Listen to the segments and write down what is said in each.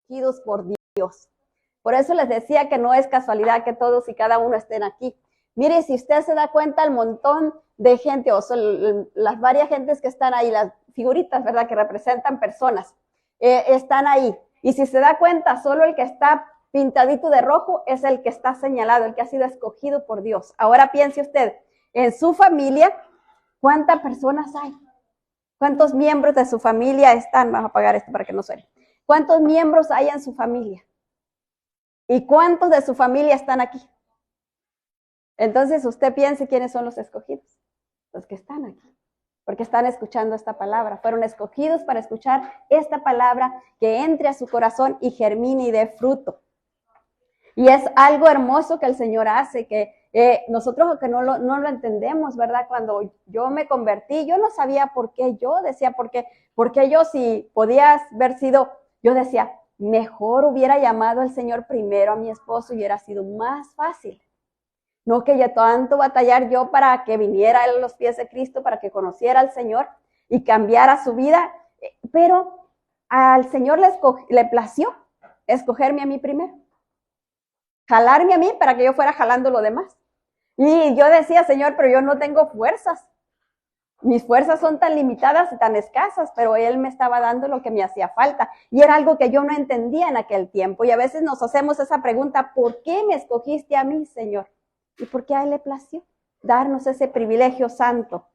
escogidos por Dios. Por eso les decía que no es casualidad que todos y cada uno estén aquí. Mire, si usted se da cuenta, el montón de gente, o sea, las varias gentes que están ahí, las figuritas, ¿verdad?, que representan personas, están ahí. Y si se da cuenta, solo el que está pintadito de rojo es el que está señalado, el que ha sido escogido por Dios. Ahora piense usted, en su familia, ¿cuántas personas hay? ¿Cuántos miembros de su familia están? Vamos a apagar esto para que no suene. ¿Cuántos miembros hay en su familia? ¿Y cuántos de su familia están aquí? Entonces usted piense quiénes son los escogidos. Los que están aquí. Porque están escuchando esta palabra. Fueron escogidos para escuchar esta palabra que entre a su corazón y germine y dé fruto. Y es algo hermoso que el Señor hace, que nosotros que no lo entendemos, ¿verdad? Cuando yo me convertí, yo no sabía por qué yo, decía, ¿por qué yo si podía haber sido, yo decía, mejor hubiera llamado al Señor primero a mi esposo y hubiera sido más fácil. No que ya tanto batallar yo para que viniera a los pies de Cristo, para que conociera al Señor y cambiara su vida, pero al Señor le plació escogerme a mí primero. Jalarme a mí para que yo fuera jalando lo demás. Y yo decía, Señor, pero yo no tengo fuerzas. Mis fuerzas son tan limitadas y tan escasas, pero Él me estaba dando lo que me hacía falta. Y era algo que yo no entendía en aquel tiempo. Y a veces nos hacemos esa pregunta, ¿por qué me escogiste a mí, Señor? ¿Y por qué a Él le plació darnos ese privilegio santo?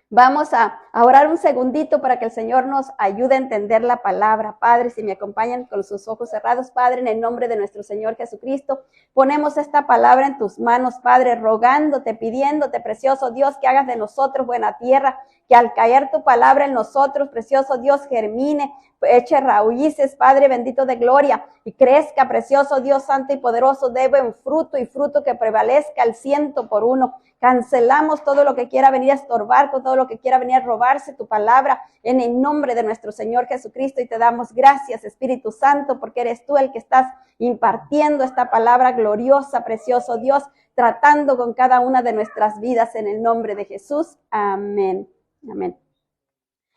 Vamos a orar un segundito para que el Señor nos ayude a entender la palabra. Padre, si me acompañan con sus ojos cerrados, Padre, en el nombre de nuestro Señor Jesucristo, ponemos esta palabra en tus manos, Padre, rogándote, pidiéndote, precioso Dios, que hagas de nosotros buena tierra, que al caer tu palabra en nosotros, precioso Dios, germine, eche raíces, Padre bendito de gloria, y crezca, precioso Dios santo y poderoso, dé buen fruto y fruto que prevalezca al 100%. Cancelamos todo lo que quiera venir a estorbar, con todo lo que quiera venir a robarse tu palabra, en el nombre de nuestro Señor Jesucristo, y te damos gracias, Espíritu Santo, porque eres tú el que estás impartiendo esta palabra gloriosa, precioso Dios, tratando con cada una de nuestras vidas, en el nombre de Jesús. Amén. Amén.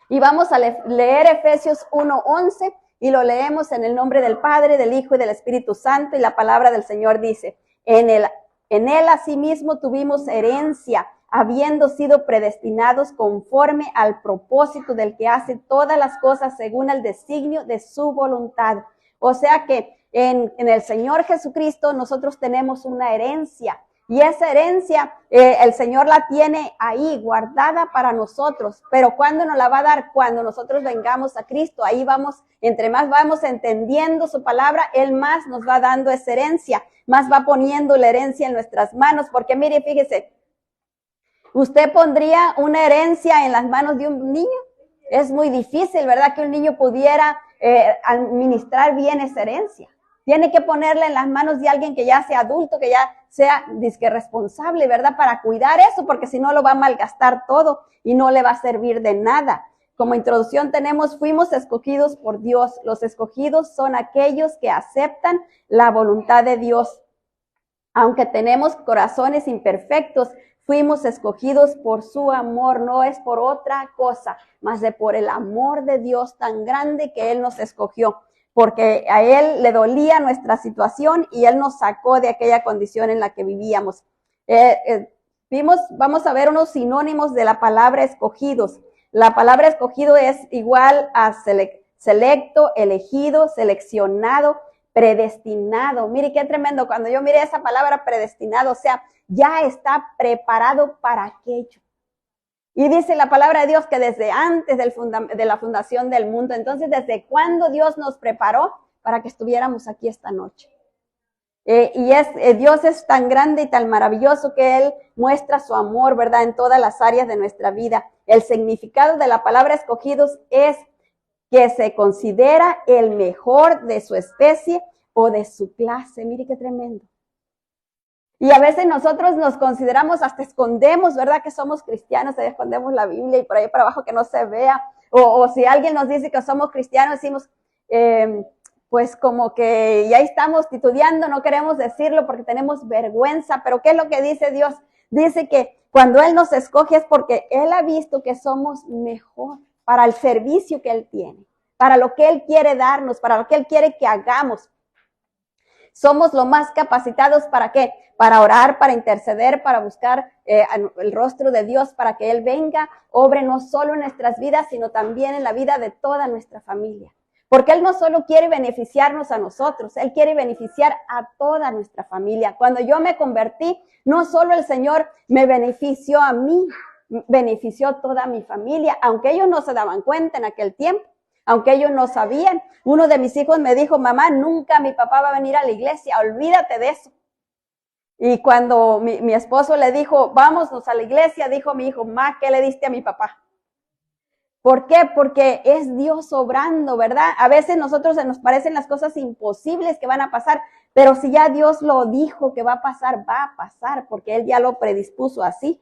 Y vamos a leer Efesios 1:11 y lo leemos en el nombre del Padre, del Hijo y del Espíritu Santo, y la palabra del Señor dice, en él asimismo tuvimos herencia, habiendo sido predestinados conforme al propósito del que hace todas las cosas según el designio de su voluntad. O sea que en el Señor Jesucristo nosotros tenemos una herencia. Y esa herencia el Señor la tiene ahí guardada para nosotros. Pero ¿cuándo nos la va a dar? Cuando nosotros vengamos a Cristo. Ahí vamos, entre más vamos entendiendo su palabra, Él más nos va dando esa herencia. Más va poniendo la herencia en nuestras manos. Porque mire, fíjese, ¿usted pondría una herencia en las manos de un niño? Es muy difícil, ¿verdad? Que un niño pudiera administrar bien esa herencia. Tiene que ponerla en las manos de alguien que ya sea adulto, que ya sea disque responsable, ¿verdad? Para cuidar eso, porque si no lo va a malgastar todo y no le va a servir de nada. Como introducción fuimos escogidos por Dios. Los escogidos son aquellos que aceptan la voluntad de Dios. Aunque tenemos corazones imperfectos, fuimos escogidos por su amor, no es por otra cosa, más de por el amor de Dios tan grande que Él nos escogió. Porque a Él le dolía nuestra situación y Él nos sacó de aquella condición en la que vivíamos. Vamos a ver unos sinónimos de la palabra escogidos. La palabra escogido es igual a selecto, elegido, seleccionado, predestinado. Mire qué tremendo, cuando yo miré esa palabra predestinado, o sea, ya está preparado para aquello. Y dice la palabra de Dios que desde antes de la fundación del mundo, entonces, ¿desde cuándo Dios nos preparó para que estuviéramos aquí esta noche? Dios es tan grande y tan maravilloso que Él muestra su amor, ¿verdad?, en todas las áreas de nuestra vida. El significado de la palabra escogidos es que se considera el mejor de su especie o de su clase. Mire qué tremendo. Y a veces nosotros nos consideramos, hasta escondemos, ¿verdad?, que somos cristianos, ahí escondemos la Biblia y por ahí para abajo que no se vea. O si alguien nos dice que somos cristianos, decimos, pues como que ya estamos titubeando, no queremos decirlo porque tenemos vergüenza. Pero ¿qué es lo que dice Dios? Dice que cuando Él nos escoge es porque Él ha visto que somos mejor para el servicio que Él tiene. para lo que Él quiere darnos, para lo que Él quiere que hagamos. Somos lo más capacitados ¿para qué? Para orar, para interceder, para buscar el rostro de Dios, para que Él venga, obre no solo en nuestras vidas, sino también en la vida de toda nuestra familia. Porque Él no solo quiere beneficiarnos a nosotros, Él quiere beneficiar a toda nuestra familia. Cuando yo me convertí, no solo el Señor me benefició a mí, benefició a toda mi familia, aunque ellos no se daban cuenta en aquel tiempo, aunque ellos no sabían. Uno de mis hijos me dijo, mamá, nunca mi papá va a venir a la iglesia, olvídate de eso. Y cuando mi esposo le dijo, vámonos a la iglesia, dijo mi hijo, ma, ¿qué le diste a mi papá? ¿Por qué? Porque es Dios obrando, ¿verdad? A veces nosotros se nos parecen las cosas imposibles que van a pasar, pero si ya Dios lo dijo que va a pasar, porque Él ya lo predispuso así.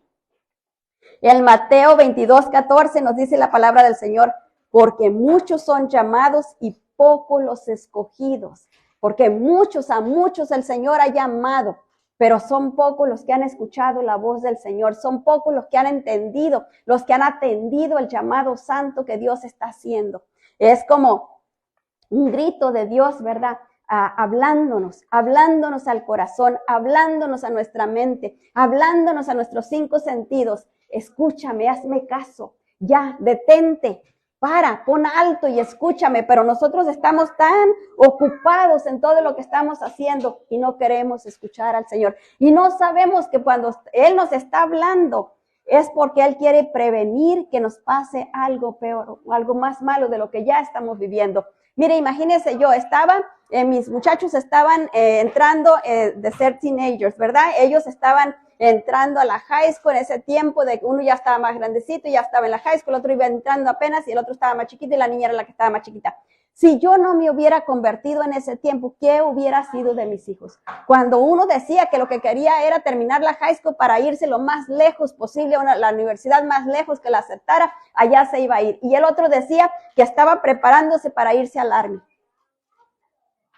En Mateo 22:14 nos dice la palabra del Señor, porque muchos son llamados y pocos los escogidos. Porque a muchos el Señor ha llamado, pero son pocos los que han escuchado la voz del Señor, son pocos los que han entendido, los que han atendido el llamado santo que Dios está haciendo. Es como un grito de Dios, ¿verdad? Hablándonos al corazón, hablándonos a nuestra mente, hablándonos a nuestros 5 sentidos. Escúchame, hazme caso, ya, detente. Pon alto y escúchame, pero nosotros estamos tan ocupados en todo lo que estamos haciendo y no queremos escuchar al Señor. Y no sabemos que cuando Él nos está hablando es porque Él quiere prevenir que nos pase algo peor o algo más malo de lo que ya estamos viviendo. Mire, imagínense, mis muchachos estaban entrando de ser teenagers, ¿verdad? Ellos estaban entrando a la high school en ese tiempo de que uno ya estaba más grandecito y ya estaba en la high school, el otro iba entrando apenas y el otro estaba más chiquito y la niña era la que estaba más chiquita. Si yo no me hubiera convertido en ese tiempo, ¿qué hubiera sido de mis hijos? Cuando uno decía que lo que quería era terminar la high school para irse lo más lejos posible, la universidad más lejos que la aceptara, allá se iba a ir. Y el otro decía que estaba preparándose para irse al Army.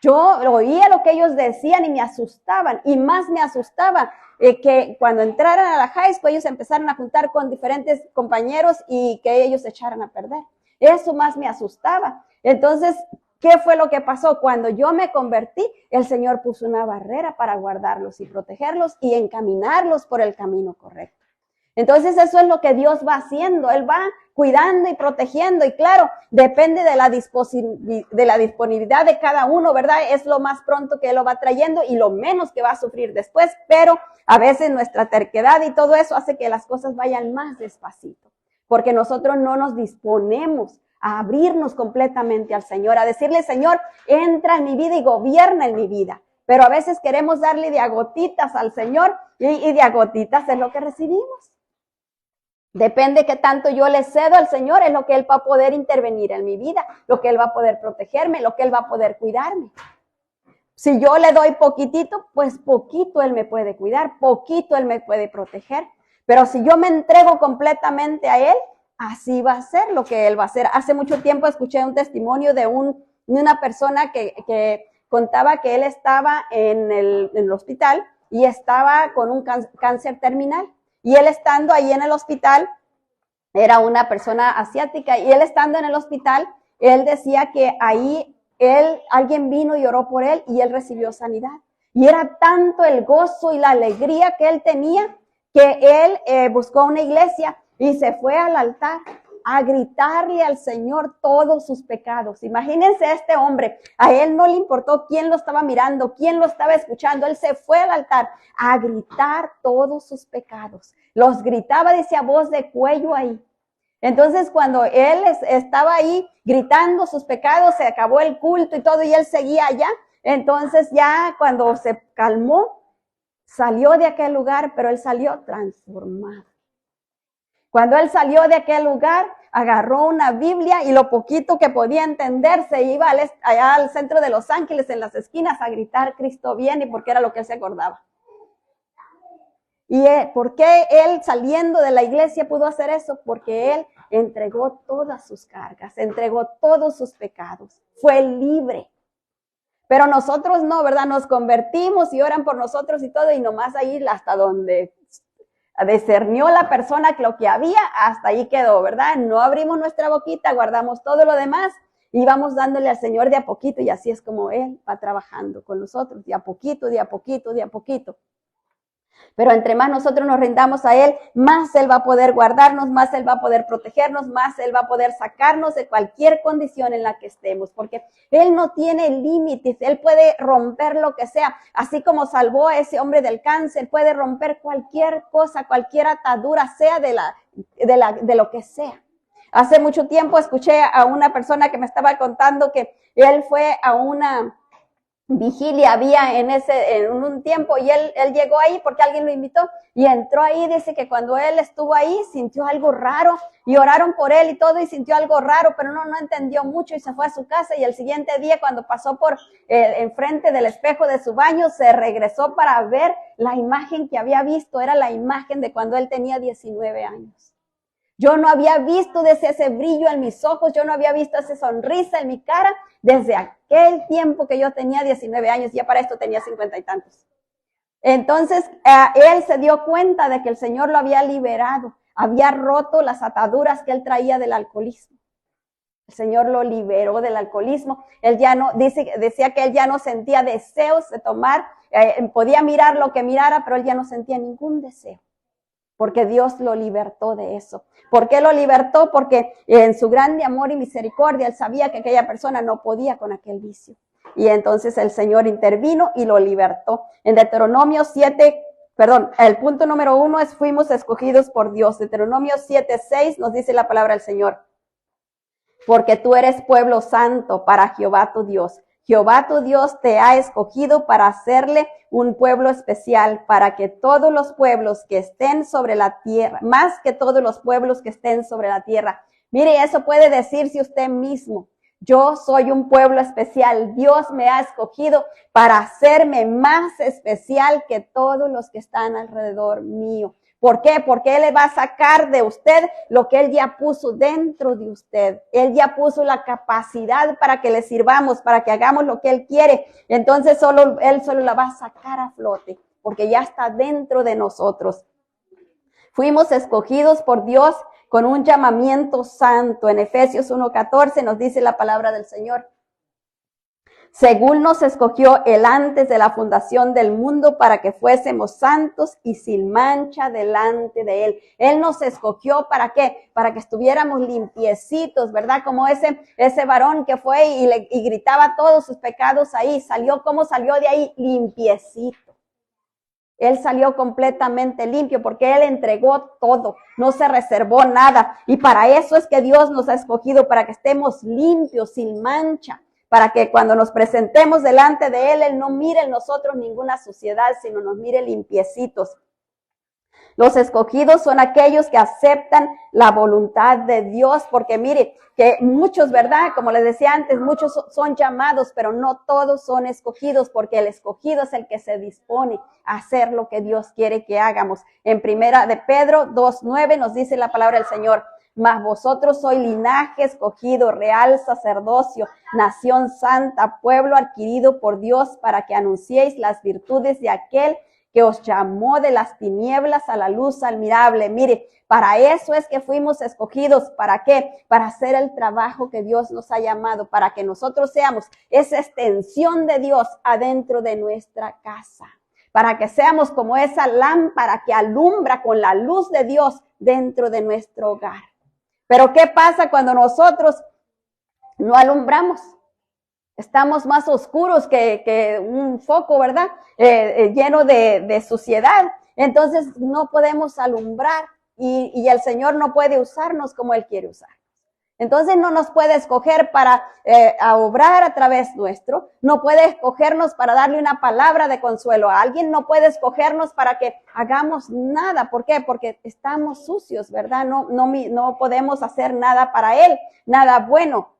Yo oía lo que ellos decían y me asustaban, y más me asustaba que cuando entraran a la high school ellos empezaron a juntar con diferentes compañeros y que ellos se echaran a perder. Eso más me asustaba. Entonces, ¿qué fue lo que pasó? Cuando yo me convertí, el Señor puso una barrera para guardarlos y protegerlos y encaminarlos por el camino correcto. Entonces eso es lo que Dios va haciendo, Él va cuidando y protegiendo y claro, depende de la disponibilidad de cada uno, ¿verdad? Es lo más pronto que Él lo va trayendo y lo menos que va a sufrir después, pero a veces nuestra terquedad y todo eso hace que las cosas vayan más despacito, porque nosotros no nos disponemos a abrirnos completamente al Señor, a decirle, Señor, entra en mi vida y gobierna en mi vida. Pero a veces queremos darle de a gotitas al Señor y de a gotitas es lo que recibimos. Depende qué tanto yo le cedo al Señor, es lo que Él va a poder intervenir en mi vida, lo que Él va a poder protegerme, lo que Él va a poder cuidarme. Si yo le doy poquitito, pues poquito Él me puede cuidar, poquito Él me puede proteger. Pero si yo me entrego completamente a Él, así va a ser lo que Él va a hacer. Hace mucho tiempo escuché un testimonio de una persona que contaba que él estaba en el hospital y estaba con un cáncer terminal. Y él estando ahí en el hospital, era una persona asiática, y él estando en el hospital, él decía que ahí alguien vino y oró por él y él recibió sanidad. Y era tanto el gozo y la alegría que él tenía que él buscó una iglesia y se fue al altar a gritarle al Señor todos sus pecados. Imagínense a este hombre, a él no le importó quién lo estaba mirando, quién lo estaba escuchando, él se fue al altar a gritar todos sus pecados. Los gritaba, decía, voz de cuello ahí. Entonces cuando él estaba ahí gritando sus pecados, se acabó el culto y todo y él seguía allá. Entonces ya cuando se calmó, salió de aquel lugar, pero él salió transformado. Cuando él salió de aquel lugar, agarró una Biblia y lo poquito que podía entender se iba allá al centro de Los Ángeles, en las esquinas, a gritar Cristo viene, porque era lo que él se acordaba. ¿Y por qué él saliendo de la iglesia pudo hacer eso? Porque él entregó todas sus cargas, entregó todos sus pecados, fue libre. Pero nosotros no, ¿verdad? Nos convertimos y oran por nosotros y todo, y nomás ahí hasta donde discernió la persona que lo que había, hasta ahí quedó, ¿verdad? No abrimos nuestra boquita, guardamos todo lo demás y vamos dándole al Señor de a poquito, y así es como Él va trabajando con nosotros, de a poquito, de a poquito, de a poquito. Pero entre más nosotros nos rindamos a Él, más Él va a poder guardarnos, más Él va a poder protegernos, más Él va a poder sacarnos de cualquier condición en la que estemos, porque Él no tiene límites, Él puede romper lo que sea, así como salvó a ese hombre del cáncer, puede romper cualquier cosa, cualquier atadura, sea de lo que sea. Hace mucho tiempo escuché a una persona que me estaba contando que él fue a una vigilia había en un tiempo y él llegó ahí porque alguien lo invitó y entró ahí. Dice que cuando él estuvo ahí sintió algo raro y oraron por él y todo y sintió algo raro, pero no entendió mucho y se fue a su casa. Y el siguiente día, cuando pasó por enfrente del espejo de su baño, se regresó para ver la imagen que había visto. Era la imagen de cuando él tenía 19 años. Yo no había visto desde ese brillo en mis ojos, yo no había visto esa sonrisa en mi cara desde aquel tiempo que yo tenía 19 años, ya para esto tenía 50 y tantos. Entonces, él se dio cuenta de que el Señor lo había liberado, había roto las ataduras que él traía del alcoholismo. El Señor lo liberó del alcoholismo. Él ya no, decía que él ya no sentía deseos de tomar, podía mirar lo que mirara, pero él ya no sentía ningún deseo. Porque Dios lo libertó de eso. ¿Por qué lo libertó? Porque en su grande amor y misericordia, él sabía que aquella persona no podía con aquel vicio. Y entonces el Señor intervino y lo libertó. En Deuteronomio 7, el punto número 1 es fuimos escogidos por Dios. Deuteronomio 7:6 nos dice la palabra del Señor. Porque tú eres pueblo santo para Jehová tu Dios. Jehová tu Dios te ha escogido para hacerle un pueblo especial, para que todos los pueblos que estén sobre la tierra, más que todos los pueblos que estén sobre la tierra. Mire, eso puede decirse usted mismo. Yo soy un pueblo especial. Dios me ha escogido para hacerme más especial que todos los que están alrededor mío. ¿Por qué? Porque Él le va a sacar de usted lo que Él ya puso dentro de usted. Él ya puso la capacidad para que le sirvamos, para que hagamos lo que Él quiere. Entonces Él solo la va a sacar a flote, porque ya está dentro de nosotros. Fuimos escogidos por Dios con un llamamiento santo. En Efesios 1:14 nos dice la palabra del Señor. Según nos escogió Él antes de la fundación del mundo para que fuésemos santos y sin mancha delante de Él. Él nos escogió, ¿para qué? Para que estuviéramos limpiecitos, ¿verdad? Como ese varón que fue y gritaba todos sus pecados ahí. ¿Cómo salió de ahí? Limpiecito. Él salió completamente limpio porque Él entregó todo, no se reservó nada. Y para eso es que Dios nos ha escogido, para que estemos limpios, sin mancha. Para que cuando nos presentemos delante de Él, Él no mire en nosotros ninguna suciedad, sino nos mire limpiecitos. Los escogidos son aquellos que aceptan la voluntad de Dios, porque mire, que muchos, ¿verdad? Como les decía antes, muchos son llamados, pero no todos son escogidos, porque el escogido es el que se dispone a hacer lo que Dios quiere que hagamos. En primera de Pedro 2:9 nos dice la palabra del Señor. Mas vosotros sois linaje escogido, real sacerdocio, nación santa, pueblo adquirido por Dios, para que anunciéis las virtudes de aquel que os llamó de las tinieblas a la luz admirable. Mire, para eso es que fuimos escogidos. ¿Para qué? Para hacer el trabajo que Dios nos ha llamado, para que nosotros seamos esa extensión de Dios adentro de nuestra casa. Para que seamos como esa lámpara que alumbra con la luz de Dios dentro de nuestro hogar. Pero ¿qué pasa cuando nosotros no alumbramos? Estamos más oscuros que un foco, ¿verdad? Lleno de suciedad. Entonces no podemos alumbrar y el Señor no puede usarnos como Él quiere usar. Entonces no nos puede escoger para obrar a través nuestro, no puede escogernos para darle una palabra de consuelo a alguien, no puede escogernos para que hagamos nada. ¿Por qué? Porque estamos sucios, ¿verdad? No podemos hacer nada para Él, nada bueno.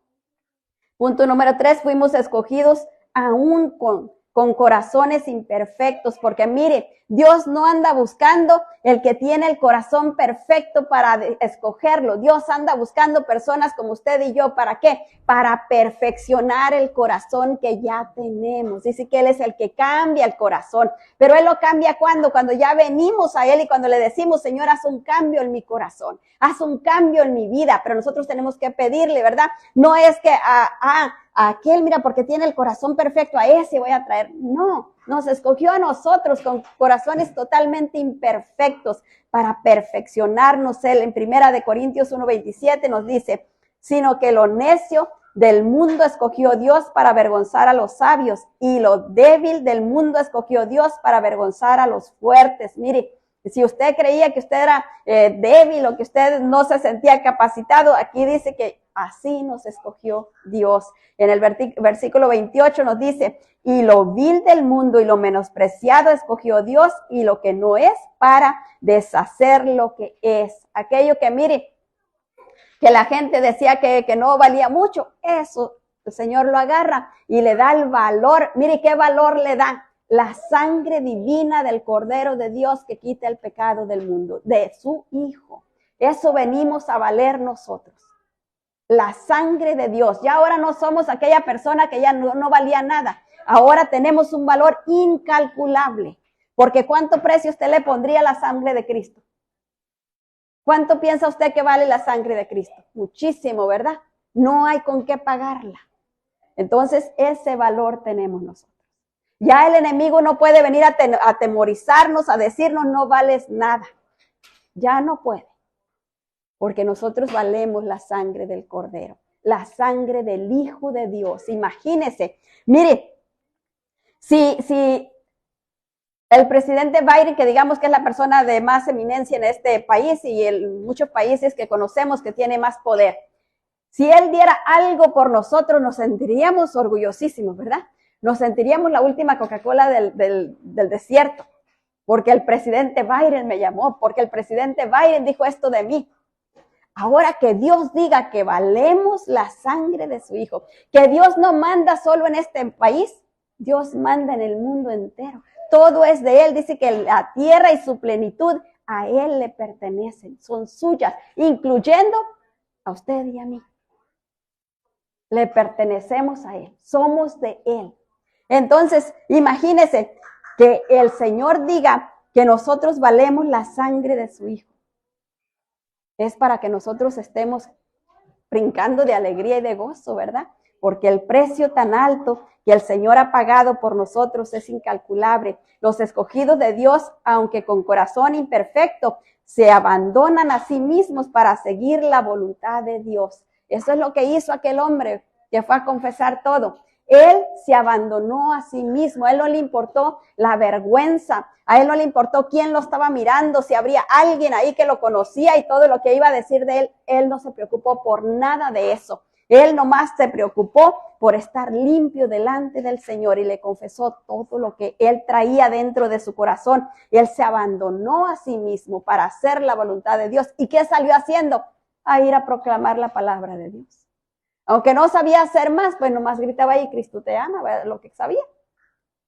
Punto número 3, fuimos escogidos aún con con corazones imperfectos, porque mire, Dios no anda buscando el que tiene el corazón perfecto para escogerlo. Dios anda buscando personas como usted y yo. ¿Para qué? Para perfeccionar el corazón que ya tenemos. Dice que Él es el que cambia el corazón. Pero Él lo cambia ¿cuándo? Cuando ya venimos a Él y cuando le decimos, Señor, haz un cambio en mi corazón. Haz un cambio en mi vida. Pero nosotros tenemos que pedirle, ¿verdad? No es que a aquel, mira, porque tiene el corazón perfecto, a ese voy a traer. No, nos escogió a nosotros con corazones totalmente imperfectos para perfeccionarnos Él. En 1 Corintios 1:27 nos dice, sino que lo necio del mundo escogió Dios para avergonzar a los sabios y lo débil del mundo escogió Dios para avergonzar a los fuertes. Mire, si usted creía que usted era débil o que usted no se sentía capacitado, aquí dice que así nos escogió Dios. En el versículo 28 nos dice, y lo vil del mundo y lo menospreciado escogió Dios y lo que no es para deshacer lo que es. Aquello que mire, que la gente decía que no valía mucho, eso el Señor lo agarra y le da el valor. Mire qué valor le da. La sangre divina del Cordero de Dios que quita el pecado del mundo, de su Hijo. Eso venimos a valer nosotros. La sangre de Dios. Ya ahora no somos aquella persona que ya no valía nada. Ahora tenemos un valor incalculable. Porque ¿cuánto precio usted le pondría a la sangre de Cristo? ¿Cuánto piensa usted que vale la sangre de Cristo? Muchísimo, ¿verdad? No hay con qué pagarla. Entonces, ese valor tenemos nosotros. Ya el enemigo no puede venir a atemorizarnos, a decirnos no vales nada. Ya no puede. Porque nosotros valemos la sangre del Cordero, la sangre del Hijo de Dios. Imagínese, mire, si el presidente Biden, que digamos que es la persona de más eminencia en este país y en muchos países que conocemos que tiene más poder, si él diera algo por nosotros, nos sentiríamos orgullosísimos, ¿verdad? Nos sentiríamos la última Coca-Cola del desierto, porque el presidente Biden me llamó, porque el presidente Biden dijo esto de mí. Ahora que Dios diga que valemos la sangre de su Hijo, que Dios no manda solo en este país, Dios manda en el mundo entero. Todo es de Él, dice que la tierra y su plenitud a Él le pertenecen, son suyas, incluyendo a usted y a mí. Le pertenecemos a Él, somos de Él. Entonces, imagínese que el Señor diga que nosotros valemos la sangre de su Hijo. Es para que nosotros estemos brincando de alegría y de gozo, ¿verdad? Porque el precio tan alto que el Señor ha pagado por nosotros es incalculable. Los escogidos de Dios, aunque con corazón imperfecto, se abandonan a sí mismos para seguir la voluntad de Dios. Eso es lo que hizo aquel hombre que fue a confesar todo. Él se abandonó a sí mismo, a él no le importó la vergüenza, a él no le importó quién lo estaba mirando, si habría alguien ahí que lo conocía y todo lo que iba a decir de él no se preocupó por nada de eso. Él nomás se preocupó por estar limpio delante del Señor y le confesó todo lo que él traía dentro de su corazón. Él se abandonó a sí mismo para hacer la voluntad de Dios. ¿Y qué salió haciendo? A ir a proclamar la palabra de Dios. Aunque no sabía hacer más, pues nomás gritaba ahí, Cristo te ama, ¿verdad? Lo que sabía.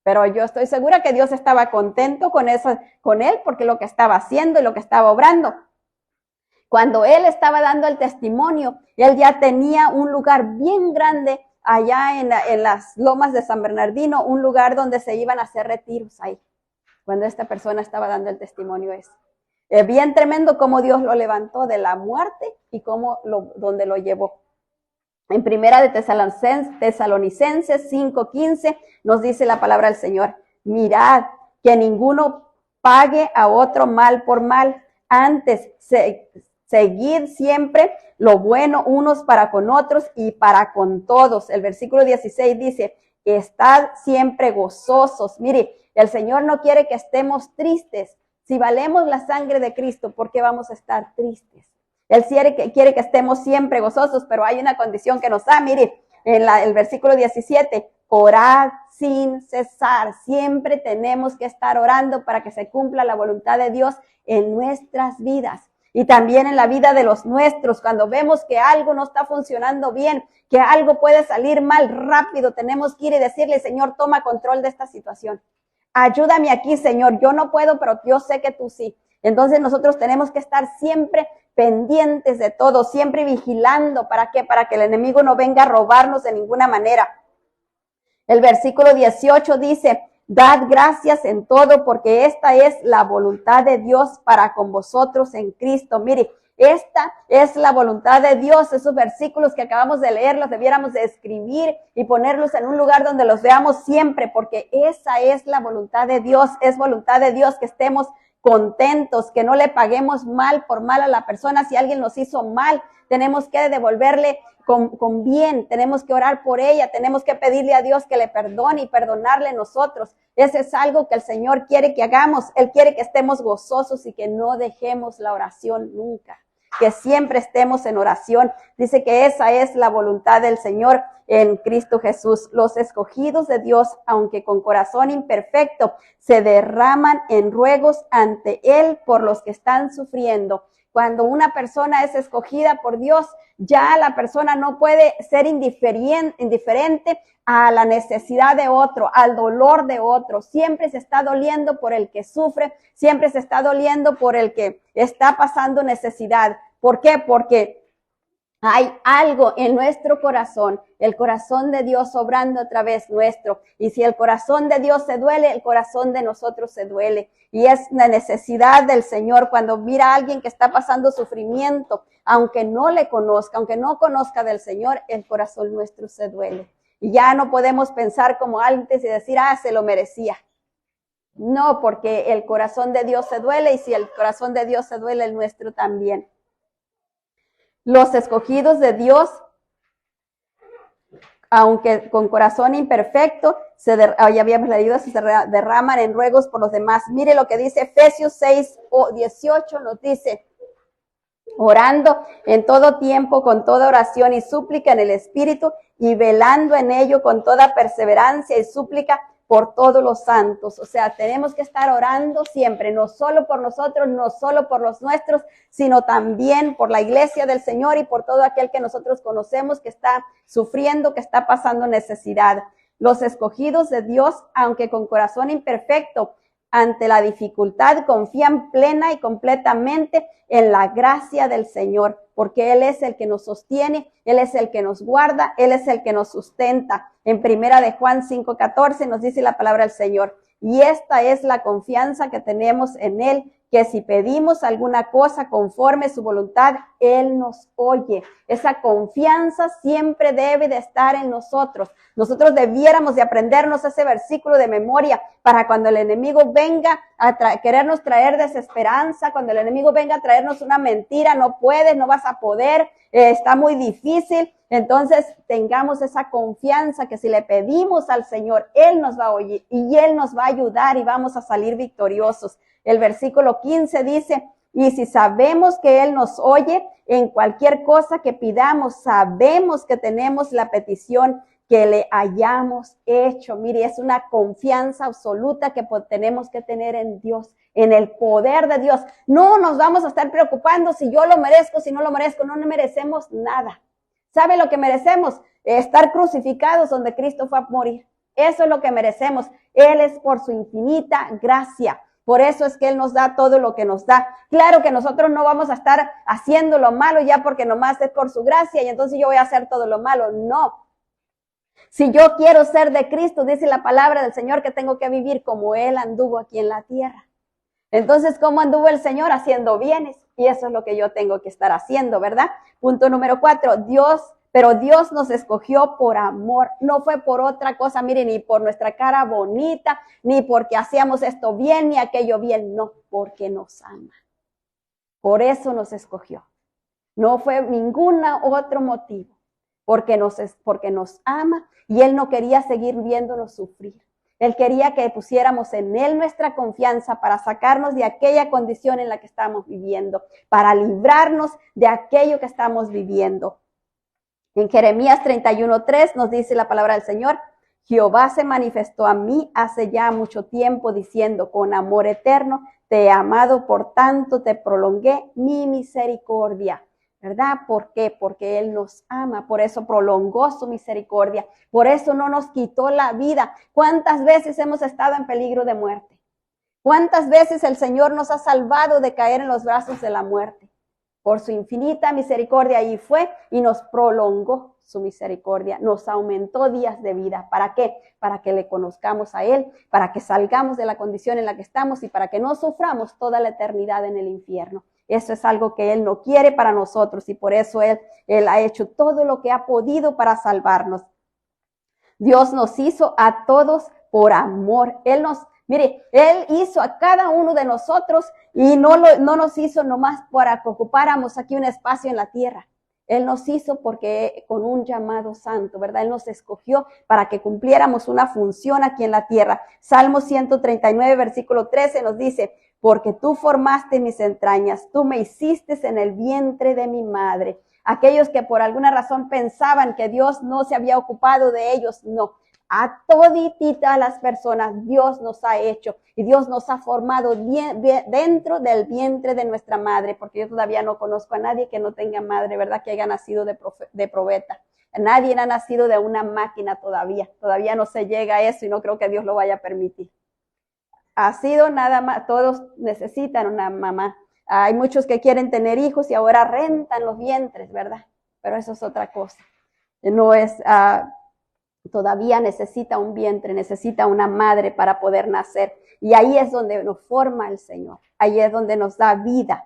Pero yo estoy segura que Dios estaba contento con eso, con él, porque lo que estaba haciendo y lo que estaba obrando. Cuando él estaba dando el testimonio, él ya tenía un lugar bien grande allá en las lomas de San Bernardino, un lugar donde se iban a hacer retiros ahí, cuando esta persona estaba dando el testimonio ese. Es bien tremendo cómo Dios lo levantó de la muerte y donde lo llevó. En primera de Tesalonicenses 5:15 nos dice la palabra del Señor, mirad que ninguno pague a otro mal por mal, antes seguid siempre lo bueno unos para con otros y para con todos. El versículo 16 dice, estad siempre gozosos. Mire, el Señor no quiere que estemos tristes. Si valemos la sangre de Cristo, ¿por qué vamos a estar tristes? Él quiere que estemos siempre gozosos, pero hay una condición que nos da. Mire, en el versículo 17, orad sin cesar. Siempre tenemos que estar orando para que se cumpla la voluntad de Dios en nuestras vidas. y también en la vida de los nuestros. Cuando vemos que algo no está funcionando bien, que algo puede salir mal rápido, tenemos que ir y decirle, Señor, toma control de esta situación. Ayúdame aquí, Señor. Yo no puedo, pero yo sé que tú sí. Entonces nosotros tenemos que estar siempre pendientes de todo, siempre vigilando. ¿Para qué? Para que el enemigo no venga a robarnos de ninguna manera. El versículo 18 dice, dad gracias en todo, porque esta es la voluntad de Dios para con vosotros en Cristo. Mire, esta es la voluntad de Dios. Esos versículos que acabamos de leer los debiéramos de escribir y ponerlos en un lugar donde los veamos siempre, porque esa es la voluntad de Dios. Es voluntad de Dios que estemos contentos, que no le paguemos mal por mal a la persona. Si alguien nos hizo mal, tenemos que devolverle con bien, tenemos que orar por ella, tenemos que pedirle a Dios que le perdone y perdonarle nosotros. Ese es algo que el Señor quiere que hagamos. Él quiere que estemos gozosos y que no dejemos la oración nunca, que siempre estemos en oración. Dice que esa es la voluntad del Señor en Cristo Jesús. Los escogidos de Dios, aunque con corazón imperfecto, se derraman en ruegos ante Él por los que están sufriendo. Cuando una persona es escogida por Dios, ya la persona no puede ser indiferente a la necesidad de otro, al dolor de otro. Siempre se está doliendo por el que sufre, siempre se está doliendo por el que está pasando necesidad. ¿Por qué? Porque hay algo en nuestro corazón, el corazón de Dios obrando a través nuestro. Y si el corazón de Dios se duele, el corazón de nosotros se duele. Y es la necesidad del Señor cuando mira a alguien que está pasando sufrimiento, aunque no le conozca, aunque no conozca del Señor, el corazón nuestro se duele. Y ya no podemos pensar como antes y decir, se lo merecía. No, porque el corazón de Dios se duele y si el corazón de Dios se duele, el nuestro también. Los escogidos de Dios, aunque con corazón imperfecto, ya habíamos leído, se derraman en ruegos por los demás. Mire lo que dice Efesios 6:18, nos dice, orando en todo tiempo, con toda oración y súplica en el Espíritu, y velando en ello con toda perseverancia y súplica por todos los santos. O sea, tenemos que estar orando siempre, no solo por nosotros, no solo por los nuestros, sino también por la iglesia del Señor y por todo aquel que nosotros conocemos que está sufriendo, que está pasando necesidad. Los escogidos de Dios, aunque con corazón imperfecto, ante la dificultad confían plena y completamente en la gracia del Señor, porque Él es el que nos sostiene, Él es el que nos guarda, Él es el que nos sustenta. En 1 de Juan 5:14 nos dice la palabra del Señor, y esta es la confianza que tenemos en Él, que si pedimos alguna cosa conforme su voluntad, Él nos oye. Esa confianza siempre debe de estar en nosotros. Nosotros debiéramos de aprendernos ese versículo de memoria para cuando el enemigo venga a querernos traer desesperanza, cuando el enemigo venga a traernos una mentira, no puedes, no vas a poder, está muy difícil. Entonces tengamos esa confianza que si le pedimos al Señor, Él nos va a oír y Él nos va a ayudar y vamos a salir victoriosos. El versículo 15 dice, y si sabemos que Él nos oye en cualquier cosa que pidamos, sabemos que tenemos la petición que le hayamos hecho. Mire, es una confianza absoluta que tenemos que tener en Dios, en el poder de Dios. No nos vamos a estar preocupando si yo lo merezco, si no lo merezco, no merecemos nada. ¿Sabe lo que merecemos? Estar crucificados donde Cristo fue a morir. Eso es lo que merecemos. Él es por su infinita gracia. Por eso es que Él nos da todo lo que nos da. Claro que nosotros no vamos a estar haciendo lo malo ya porque nomás es por su gracia y entonces yo voy a hacer todo lo malo. No. Si yo quiero ser de Cristo, dice la palabra del Señor que tengo que vivir como Él anduvo aquí en la tierra. Entonces, ¿cómo anduvo el Señor? Haciendo bienes. Y eso es lo que yo tengo que estar haciendo, ¿verdad? Punto número 4, pero Dios nos escogió por amor, no fue por otra cosa, mire, ni por nuestra cara bonita, ni porque hacíamos esto bien, ni aquello bien, no, porque nos ama. Por eso nos escogió. No fue ningún otro motivo, porque nos ama y Él no quería seguir viéndonos sufrir. Él quería que pusiéramos en Él nuestra confianza para sacarnos de aquella condición en la que estamos viviendo, para librarnos de aquello que estamos viviendo. En Jeremías 31:3 nos dice la palabra del Señor, Jehová se manifestó a mí hace ya mucho tiempo diciendo, con amor eterno te he amado, por tanto te prolongué mi misericordia. ¿Verdad? ¿Por qué? Porque Él nos ama, por eso prolongó su misericordia, por eso no nos quitó la vida. ¿Cuántas veces hemos estado en peligro de muerte? ¿Cuántas veces el Señor nos ha salvado de caer en los brazos de la muerte? Por su infinita misericordia ahí fue y nos prolongó su misericordia, nos aumentó días de vida. ¿Para qué? Para que le conozcamos a Él, para que salgamos de la condición en la que estamos y para que no suframos toda la eternidad en el infierno. Eso es algo que Él no quiere para nosotros y por eso Él ha hecho todo lo que ha podido para salvarnos. Dios nos hizo a todos por amor. Él hizo a cada uno de nosotros y no nos hizo nomás para que ocupáramos aquí un espacio en la tierra. Él nos hizo porque con un llamado santo, ¿verdad? Él nos escogió para que cumpliéramos una función aquí en la tierra. Salmo 139, versículo 13 nos dice, porque tú formaste mis entrañas, tú me hiciste en el vientre de mi madre. Aquellos que por alguna razón pensaban que Dios no se había ocupado de ellos, no. A toditita las personas Dios nos ha hecho y Dios nos ha formado dentro del vientre de nuestra madre, porque yo todavía no conozco a nadie que no tenga madre, ¿verdad? Que haya nacido de probeta. Nadie ha nacido de una máquina todavía no se llega a eso y no creo que Dios lo vaya a permitir. Ha sido nada más, todos necesitan una mamá. Hay muchos que quieren tener hijos y ahora rentan los vientres, ¿verdad? Pero eso es otra cosa. No es... todavía necesita un vientre, necesita una madre para poder nacer. Y ahí es donde nos forma el Señor. Ahí es donde nos da vida.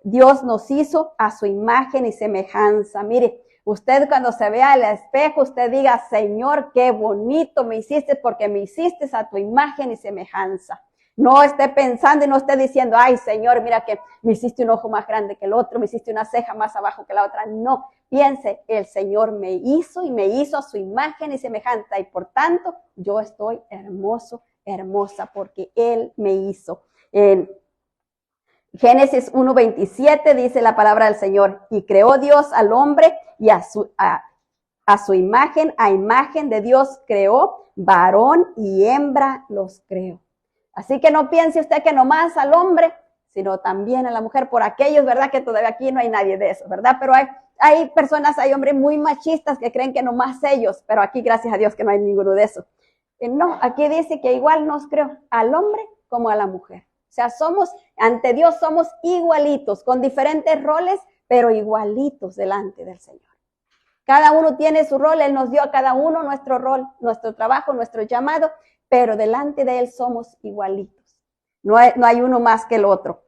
Dios nos hizo a su imagen y semejanza. Mire, usted cuando se vea al espejo, usted diga, Señor, qué bonito me hiciste porque me hiciste a tu imagen y semejanza. No esté pensando y no esté diciendo, ay, Señor, mira que me hiciste un ojo más grande que el otro, me hiciste una ceja más abajo que la otra. No, piense, el Señor me hizo y me hizo a su imagen y semejanza y por tanto yo estoy hermoso, hermosa porque Él me hizo. En Génesis 1:27 dice la palabra del Señor, y creó Dios al hombre y a su imagen, a imagen de Dios creó, varón y hembra los creó. Así que no piense usted que nomás al hombre, sino también a la mujer, por aquellos, ¿verdad? Que todavía aquí no hay nadie de eso, ¿verdad? Pero hay personas, hay hombres muy machistas que creen que nomás ellos, pero aquí gracias a Dios que no hay ninguno de eso. No, aquí dice que igual nos creó al hombre como a la mujer. O sea, ante Dios somos igualitos, con diferentes roles, pero igualitos delante del Señor. Cada uno tiene su rol, Él nos dio a cada uno nuestro rol, nuestro trabajo, nuestro llamado, pero delante de Él somos igualitos. No hay uno más que el otro.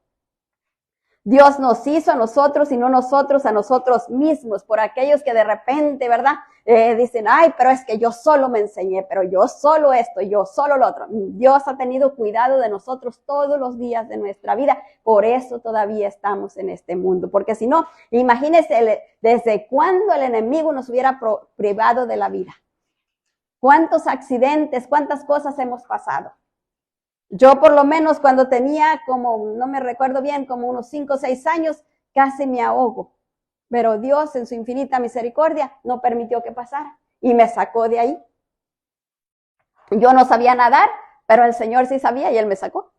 Dios nos hizo a nosotros y no nosotros a nosotros mismos. Por aquellos que de repente, ¿verdad? Dicen, ay, pero es que yo solo me enseñé, pero yo solo esto, yo solo lo otro. Dios ha tenido cuidado de nosotros todos los días de nuestra vida. Por eso todavía estamos en este mundo. Porque si no, imagínense desde cuándo el enemigo nos hubiera privado de la vida. ¿Cuántos accidentes, cuántas cosas hemos pasado? Yo por lo menos cuando tenía no me recuerdo bien, como unos 5 o 6 años, casi me ahogo. Pero Dios en su infinita misericordia no permitió que pasara y me sacó de ahí. Yo no sabía nadar, pero el Señor sí sabía y Él me sacó.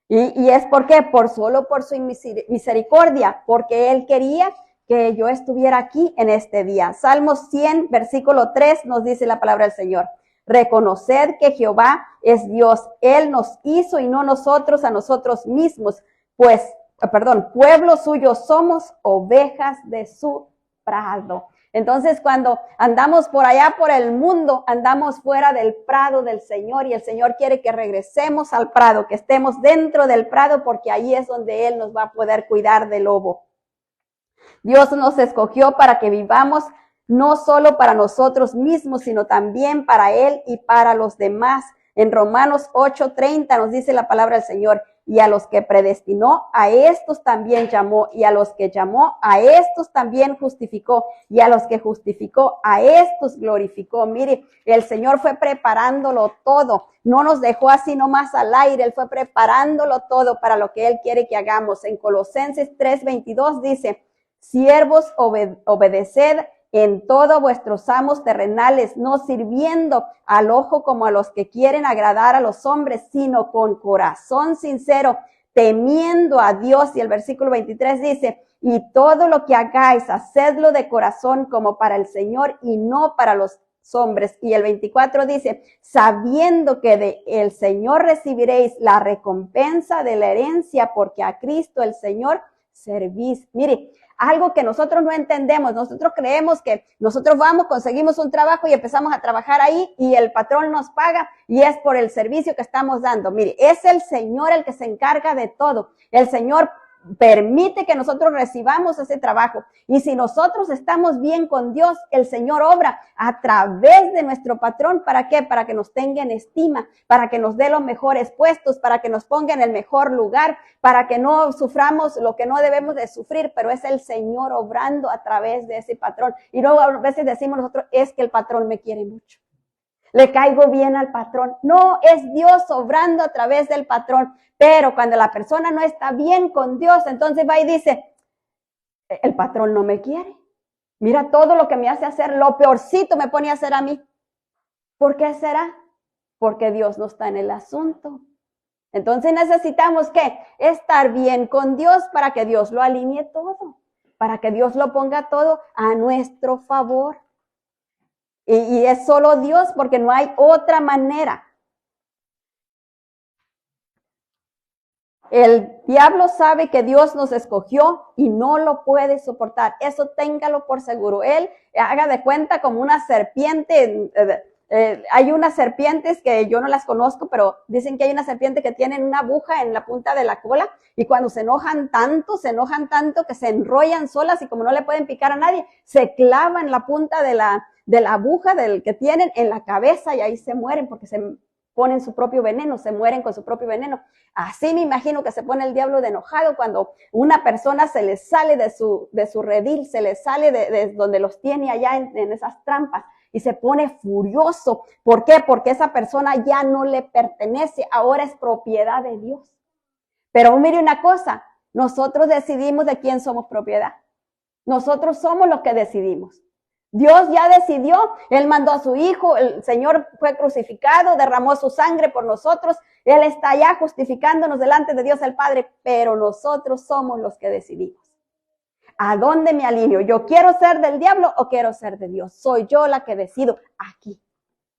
Y es porque solo por su misericordia, porque Él quería que yo estuviera aquí en este día. Salmos 100, versículo 3 nos dice la palabra del Señor. Reconoced que Jehová es Dios. Él nos hizo y no nosotros a nosotros mismos. Pueblo suyo somos, ovejas de su prado. Entonces, cuando andamos por allá por el mundo, andamos fuera del prado del Señor y el Señor quiere que regresemos al prado, que estemos dentro del prado porque ahí es donde Él nos va a poder cuidar del lobo. Dios nos escogió para que vivamos no solo para nosotros mismos, sino también para Él y para los demás. En Romanos 8:30 nos dice la palabra del Señor, y a los que predestinó, a estos también llamó, y a los que llamó, a estos también justificó, y a los que justificó, a estos glorificó. Mire, el Señor fue preparándolo todo, no nos dejó así nomás al aire, Él fue preparándolo todo para lo que Él quiere que hagamos. En Colosenses 3:22 dice, siervos, obedeced en todo vuestros amos terrenales, no sirviendo al ojo como a los que quieren agradar a los hombres, sino con corazón sincero, temiendo a Dios. Y el versículo 23 dice, y todo lo que hagáis, hacedlo de corazón como para el Señor y no para los hombres. Y el 24 dice, sabiendo que de el Señor recibiréis la recompensa de la herencia, porque a Cristo el Señor servís. Mire, algo que nosotros no entendemos, nosotros creemos que nosotros vamos, conseguimos un trabajo y empezamos a trabajar ahí y el patrón nos paga y es por el servicio que estamos dando. Mire, es el Señor el que se encarga de todo. El Señor permite que nosotros recibamos ese trabajo. Y si nosotros estamos bien con Dios, el Señor obra a través de nuestro patrón. ¿Para qué? Para que nos tenga en estima, para que nos dé los mejores puestos, para que nos ponga en el mejor lugar, para que no suframos lo que no debemos de sufrir, pero es el Señor obrando a través de ese patrón. Y luego a veces decimos nosotros, es que el patrón me quiere mucho. Le caigo bien al patrón. No, es Dios obrando a través del patrón. Pero cuando la persona no está bien con Dios, entonces va y dice, el patrón no me quiere. Mira todo lo que me hace hacer, lo peorcito me pone a hacer a mí. ¿Por qué será? Porque Dios no está en el asunto. Entonces necesitamos ¿qué? Estar bien con Dios para que Dios lo alinee todo, para que Dios lo ponga todo a nuestro favor. Y es solo Dios porque no hay otra manera. El diablo sabe que Dios nos escogió y no lo puede soportar. Eso téngalo por seguro. Él haga de cuenta como una serpiente. Hay unas serpientes que yo no las conozco, pero dicen que hay una serpiente que tienen una aguja en la punta de la cola y cuando se enojan tanto que se enrollan solas y como no le pueden picar a nadie, se clavan la punta de la aguja del que tienen en la cabeza y ahí se mueren porque se ponen su propio veneno, se mueren con su propio veneno. Así me imagino que se pone el diablo de enojado cuando una persona se le sale de su redil, se le sale de donde los tiene allá en esas trampas y se pone furioso. ¿Por qué? Porque esa persona ya no le pertenece, ahora es propiedad de Dios. Pero mire una cosa, nosotros decidimos de quién somos propiedad. Nosotros somos los que decidimos. Dios ya decidió, Él mandó a su Hijo, el Señor fue crucificado, derramó su sangre por nosotros, Él está allá justificándonos delante de Dios el Padre, pero nosotros somos los que decidimos. ¿A dónde me alineo? ¿Yo quiero ser del diablo o quiero ser de Dios? Soy yo la que decido aquí.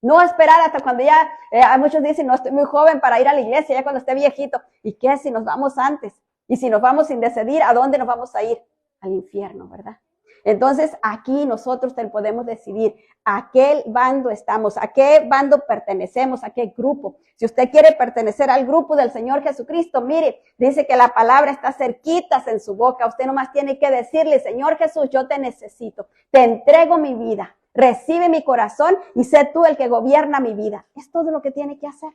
No esperar hasta cuando ya, muchos dicen, no estoy muy joven para ir a la iglesia, ya cuando esté viejito. ¿Y qué si nos vamos antes? Y si nos vamos sin decidir, ¿a dónde nos vamos a ir? Al infierno, ¿verdad? Entonces, aquí nosotros podemos decidir a qué bando estamos, a qué bando pertenecemos, a qué grupo. Si usted quiere pertenecer al grupo del Señor Jesucristo, mire, dice que la palabra está cerquitas en su boca. Usted nomás tiene que decirle, Señor Jesús, yo te necesito, te entrego mi vida, recibe mi corazón y sé tú el que gobierna mi vida. Es todo lo que tiene que hacer.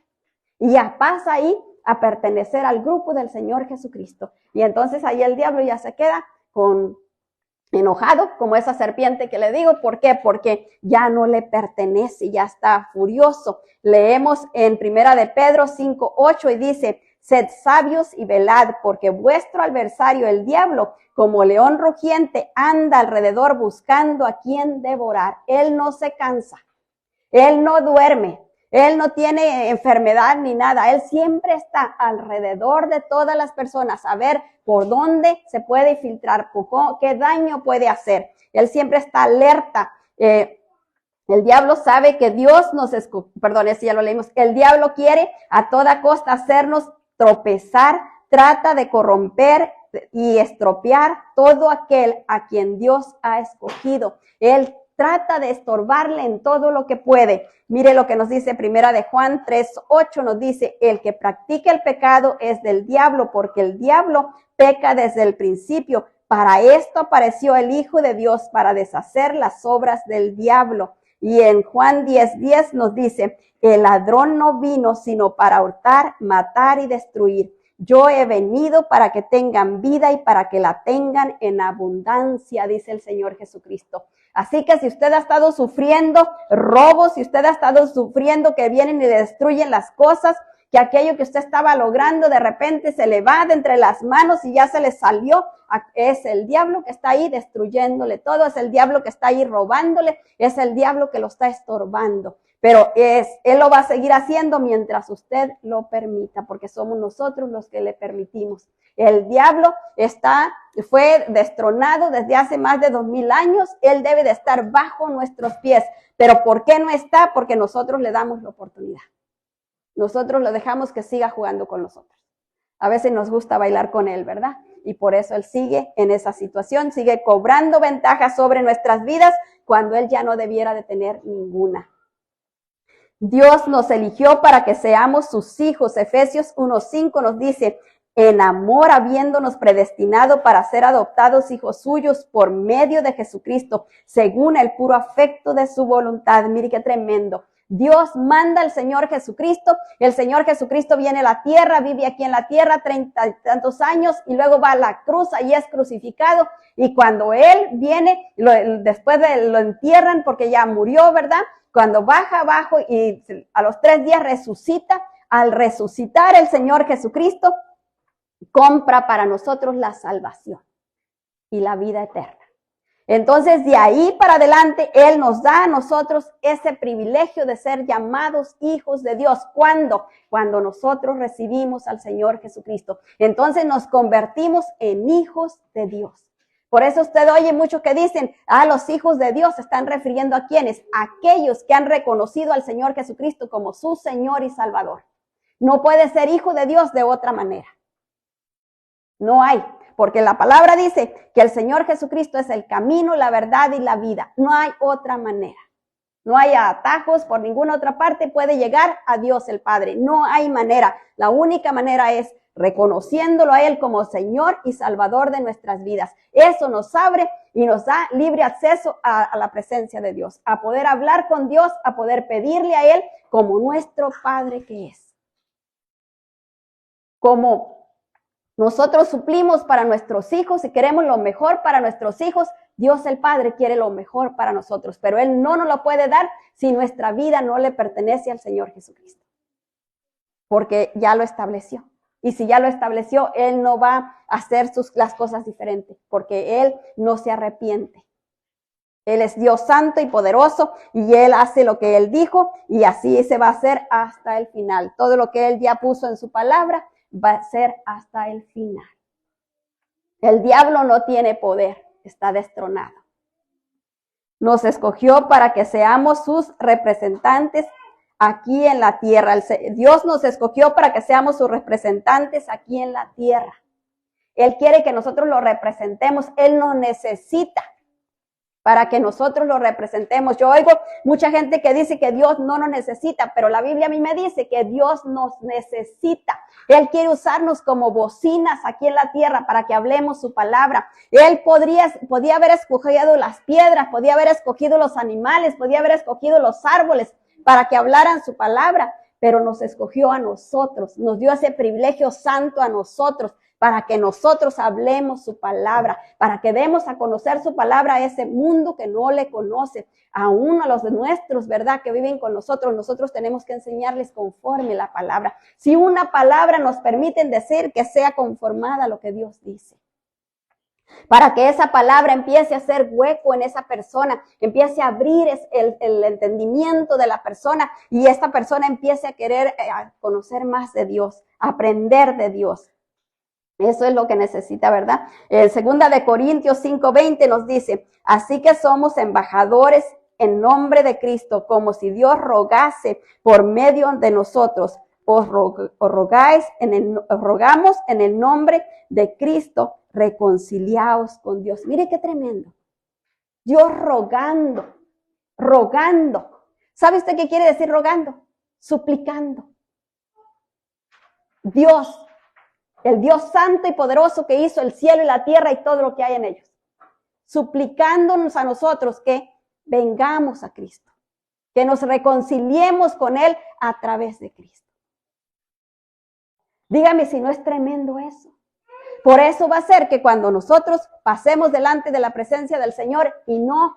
Y ya pasa ahí a pertenecer al grupo del Señor Jesucristo. Y entonces ahí el diablo ya se queda enojado, como esa serpiente que le digo. ¿Por qué? Porque ya no le pertenece, ya está furioso. Leemos en 1 de Pedro 5:8 y dice, sed sabios y velad, porque vuestro adversario, el diablo, como león rugiente, anda alrededor buscando a quien devorar. Él no se cansa, él no duerme, él no tiene enfermedad ni nada. Él siempre está alrededor de todas las personas a ver por dónde se puede filtrar, qué daño puede hacer. Él siempre está alerta. El diablo sabe que Dios ese ya lo leímos. El diablo quiere a toda costa hacernos tropezar, trata de corromper y estropear todo aquel a quien Dios ha escogido. Él trata de estorbarle en todo lo que puede. Mire lo que nos dice 1 de Juan 3:8, nos dice, el que practica el pecado es del diablo, porque el diablo peca desde el principio. Para esto apareció el Hijo de Dios, para deshacer las obras del diablo. Y en Juan 10:10 nos dice, el ladrón no vino sino para hurtar, matar y destruir. Yo he venido para que tengan vida y para que la tengan en abundancia, dice el Señor Jesucristo. Así que si usted ha estado sufriendo robos, si usted ha estado sufriendo que vienen y le destruyen las cosas, que aquello que usted estaba logrando de repente se le va de entre las manos y ya se le salió, es el diablo que está ahí destruyéndole todo, es el diablo que está ahí robándole, es el diablo que lo está estorbando. Pero Él lo va a seguir haciendo mientras usted lo permita, porque somos nosotros los que le permitimos. El diablo fue destronado desde hace más de 2000 años. Él debe de estar bajo nuestros pies. Pero ¿por qué no está? Porque nosotros le damos la oportunidad. Nosotros lo dejamos que siga jugando con nosotros. A veces nos gusta bailar con él, ¿verdad? Y por eso él sigue en esa situación, sigue cobrando ventaja sobre nuestras vidas cuando él ya no debiera de tener ninguna. Dios nos eligió para que seamos sus hijos. Efesios 1:5 nos dice, en amor habiéndonos predestinado para ser adoptados hijos suyos por medio de Jesucristo, según el puro afecto de su voluntad. Mire qué tremendo. Dios manda al Señor Jesucristo, el Señor Jesucristo viene a la tierra, vive aquí en la tierra 30 y tantos años y luego va a la cruz, ahí es crucificado y cuando Él viene, después lo entierran porque ya murió, ¿verdad? Cuando baja abajo y a los 3 días resucita, al resucitar el Señor Jesucristo, compra para nosotros la salvación y la vida eterna. Entonces, de ahí para adelante, Él nos da a nosotros ese privilegio de ser llamados hijos de Dios. ¿Cuándo? Cuando nosotros recibimos al Señor Jesucristo. Entonces nos convertimos en hijos de Dios. Por eso usted oye muchos que dicen, los hijos de Dios se están refiriendo a ¿quiénes? Aquellos que han reconocido al Señor Jesucristo como su Señor y Salvador. No puede ser hijo de Dios de otra manera. No hay. Porque la palabra dice que el Señor Jesucristo es el camino, la verdad y la vida. No hay otra manera. No hay atajos, por ninguna otra parte puede llegar a Dios el Padre. No hay manera. La única manera es reconociéndolo a Él como Señor y Salvador de nuestras vidas. Eso nos abre y nos da libre acceso a la presencia de Dios, a poder hablar con Dios, a poder pedirle a Él como nuestro Padre que es. Como nosotros suplimos para nuestros hijos y queremos lo mejor para nuestros hijos, Dios el Padre quiere lo mejor para nosotros, pero Él no nos lo puede dar si nuestra vida no le pertenece al Señor Jesucristo, porque ya lo estableció. Y si ya lo estableció, Él no va a hacer las cosas diferentes, porque Él no se arrepiente. Él es Dios santo y poderoso y Él hace lo que Él dijo y así se va a hacer hasta el final. Todo lo que Él ya puso en su palabra va a ser hasta el final. El diablo no tiene poder, está destronado. Nos escogió para que seamos sus representantes aquí en la tierra. Dios nos escogió para que seamos sus representantes aquí en la tierra. Él quiere que nosotros lo representemos. Él nos necesita para que nosotros lo representemos. Yo oigo mucha gente que dice que Dios no nos necesita, pero la Biblia a mí me dice que Dios nos necesita. Él quiere usarnos como bocinas aquí en la tierra para que hablemos su palabra. Él podía haber escogido las piedras, podía haber escogido los animales, podía haber escogido los árboles para que hablaran su palabra, pero nos escogió a nosotros, nos dio ese privilegio santo a nosotros, para que nosotros hablemos su palabra, para que demos a conocer su palabra a ese mundo que no le conoce, aún a los de nuestros, ¿verdad?, que viven con nosotros. Nosotros tenemos que enseñarles conforme la palabra. Si una palabra nos permiten decir, que sea conformada a lo que Dios dice. Para que esa palabra empiece a hacer hueco en esa persona, empiece a abrir el entendimiento de la persona y esta persona empiece a querer conocer más de Dios, aprender de Dios. Eso es lo que necesita, ¿verdad? En 2 de Corintios 5:20 nos dice, así que somos embajadores en nombre de Cristo, como si Dios rogase por medio de nosotros. Rogamos en el nombre de Cristo, reconciliaos con Dios. Mire qué tremendo. Dios rogando. ¿Sabe usted qué quiere decir rogando? Suplicando. Dios, el Dios santo y poderoso que hizo el cielo y la tierra y todo lo que hay en ellos, suplicándonos a nosotros que vengamos a Cristo, que nos reconciliemos con Él a través de Cristo. Dígame si no es tremendo eso. Por eso va a ser que cuando nosotros pasemos delante de la presencia del Señor y no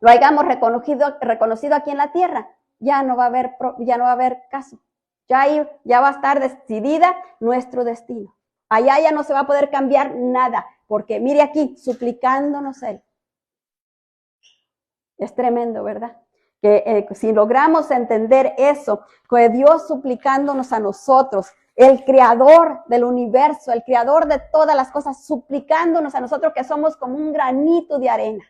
lo hayamos reconocido aquí en la tierra, ya no va a haber caso. Ya va a estar decidida nuestro destino. Allá ya no se va a poder cambiar nada, porque mire aquí, suplicándonos Él. Es tremendo, ¿verdad? Que si logramos entender eso, que Dios suplicándonos a nosotros, el creador del universo, el creador de todas las cosas, suplicándonos a nosotros que somos como un granito de arena.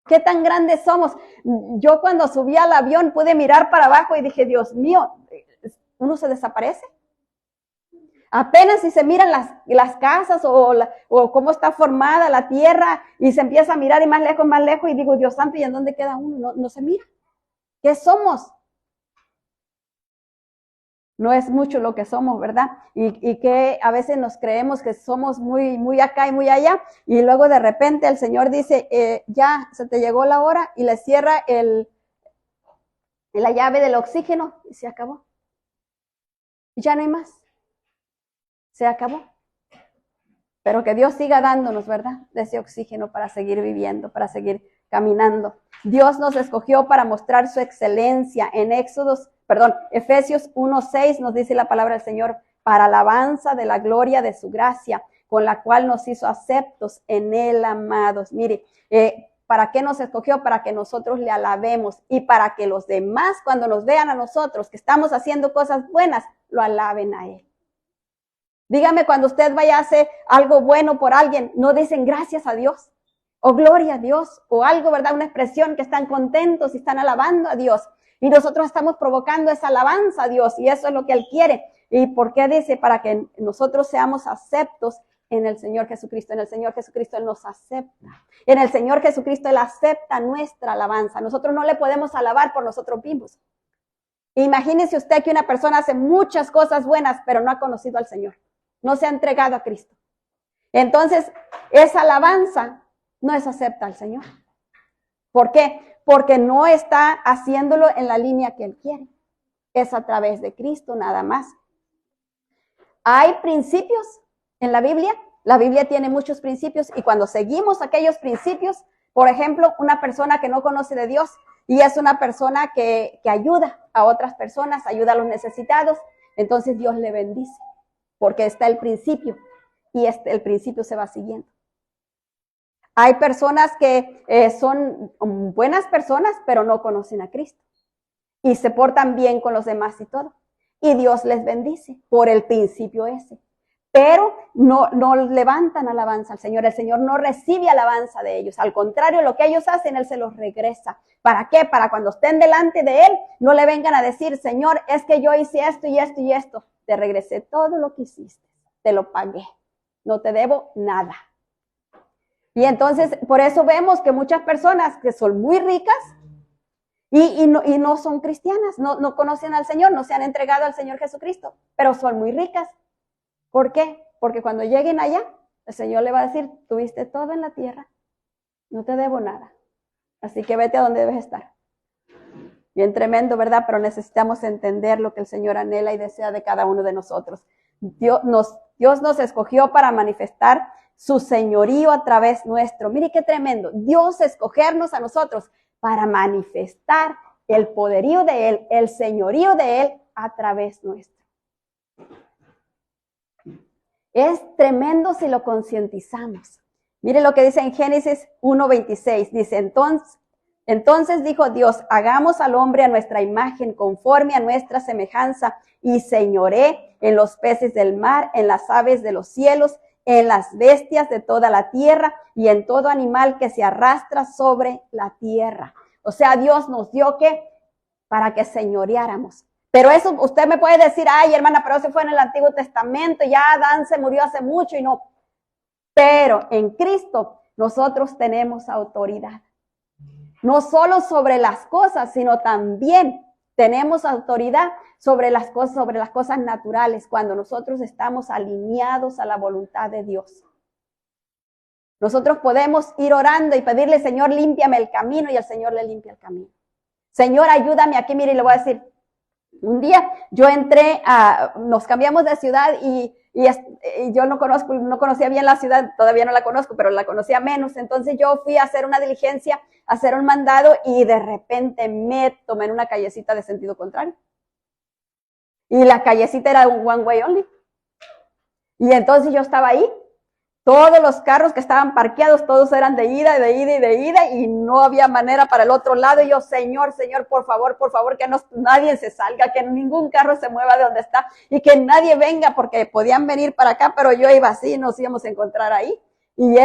¿Qué tan grandes somos? Yo cuando subí al avión pude mirar para abajo y dije, Dios mío, ¿uno se desaparece? Apenas si se miran las casas o cómo está formada la tierra y se empieza a mirar y más lejos y digo, Dios santo, ¿y en dónde queda uno? No se mira. ¿Qué somos? No es mucho lo que somos, ¿verdad? Y que a veces nos creemos que somos muy acá y muy allá, y luego de repente el Señor dice, ya se te llegó la hora, y le cierra la llave del oxígeno y se acabó. Y ya no hay más. Se acabó. Pero que Dios siga dándonos, ¿verdad? De ese oxígeno para seguir viviendo, para seguir caminando. Dios nos escogió para mostrar su excelencia. En Efesios 1:6 nos dice la palabra del Señor, para alabanza de la gloria de su gracia, con la cual nos hizo aceptos en él, amados. Mire, ¿para qué nos escogió? Para que nosotros le alabemos y para que los demás, cuando nos vean a nosotros que estamos haciendo cosas buenas, lo alaben a él. Dígame, cuando usted vaya a hacer algo bueno por alguien, ¿no dicen gracias a Dios? O gloria a Dios, o algo, ¿verdad? Una expresión que están contentos y están alabando a Dios. Y nosotros estamos provocando esa alabanza a Dios, y eso es lo que Él quiere. ¿Y por qué dice? Para que nosotros seamos aceptos en el Señor Jesucristo. En el Señor Jesucristo Él nos acepta. En el Señor Jesucristo Él acepta nuestra alabanza. Nosotros no le podemos alabar por nosotros mismos. Imagínese usted que una persona hace muchas cosas buenas, pero no ha conocido al Señor. No se ha entregado a Cristo. Entonces, esa alabanza no es acepta al Señor. ¿Por qué? Porque no está haciéndolo en la línea que Él quiere. Es a través de Cristo nada más. Hay principios en la Biblia. La Biblia tiene muchos principios y cuando seguimos aquellos principios, por ejemplo, una persona que no conoce de Dios y es una persona que ayuda a otras personas, ayuda a los necesitados, entonces Dios le bendice. Porque está el principio y el principio se va siguiendo. Hay personas que son buenas personas, pero no conocen a Cristo y se portan bien con los demás y todo. Y Dios les bendice por el principio ese. Pero no levantan alabanza al Señor. El Señor no recibe alabanza de ellos. Al contrario, lo que ellos hacen, Él se los regresa. ¿Para qué? Para cuando estén delante de Él, no le vengan a decir, Señor, es que yo hice esto y esto y esto. Te regresé todo lo que hiciste, te lo pagué, no te debo nada. Y entonces, por eso vemos que muchas personas que son muy ricas y no son cristianas, no conocen al Señor, no se han entregado al Señor Jesucristo, pero son muy ricas. ¿Por qué? Porque cuando lleguen allá, el Señor le va a decir, tuviste todo en la tierra, no te debo nada, así que vete a donde debes estar. Bien tremendo, ¿verdad? Pero necesitamos entender lo que el Señor anhela y desea de cada uno de nosotros. Dios nos escogió para manifestar su señorío a través nuestro. Mire qué tremendo. Dios escogernos a nosotros para manifestar el poderío de Él, el señorío de Él a través nuestro. Es tremendo si lo concientizamos. Mire lo que dice en Génesis 1:26. Dice, entonces dijo Dios, hagamos al hombre a nuestra imagen, conforme a nuestra semejanza, y señoré en los peces del mar, en las aves de los cielos, en las bestias de toda la tierra, y en todo animal que se arrastra sobre la tierra. O sea, Dios nos dio para que señoreáramos. Pero eso usted me puede decir, ay, hermana, pero eso fue en el Antiguo Testamento, ya Adán se murió hace mucho y no. Pero en Cristo nosotros tenemos autoridad. No solo sobre las cosas, sino también tenemos autoridad sobre las cosas naturales, cuando nosotros estamos alineados a la voluntad de Dios. Nosotros podemos ir orando y pedirle, Señor, límpiame el camino, y el Señor le limpia el camino. Señor, ayúdame aquí, mire, y le voy a decir, un día yo nos cambiamos de ciudad y yo no conocía bien la ciudad, todavía no la conozco, pero la conocía menos. Entonces yo fui a hacer una diligencia, a hacer un mandado, y de repente me tomé en una callecita de sentido contrario. Y la callecita era un one way only. Y entonces yo estaba ahí Todos los carros que estaban parqueados, todos eran de ida, y no había manera para el otro lado. Y yo, Señor, por favor, que nadie se salga, que ningún carro se mueva de donde está y que nadie venga, porque podían venir para acá, pero yo iba así, nos íbamos a encontrar ahí. Y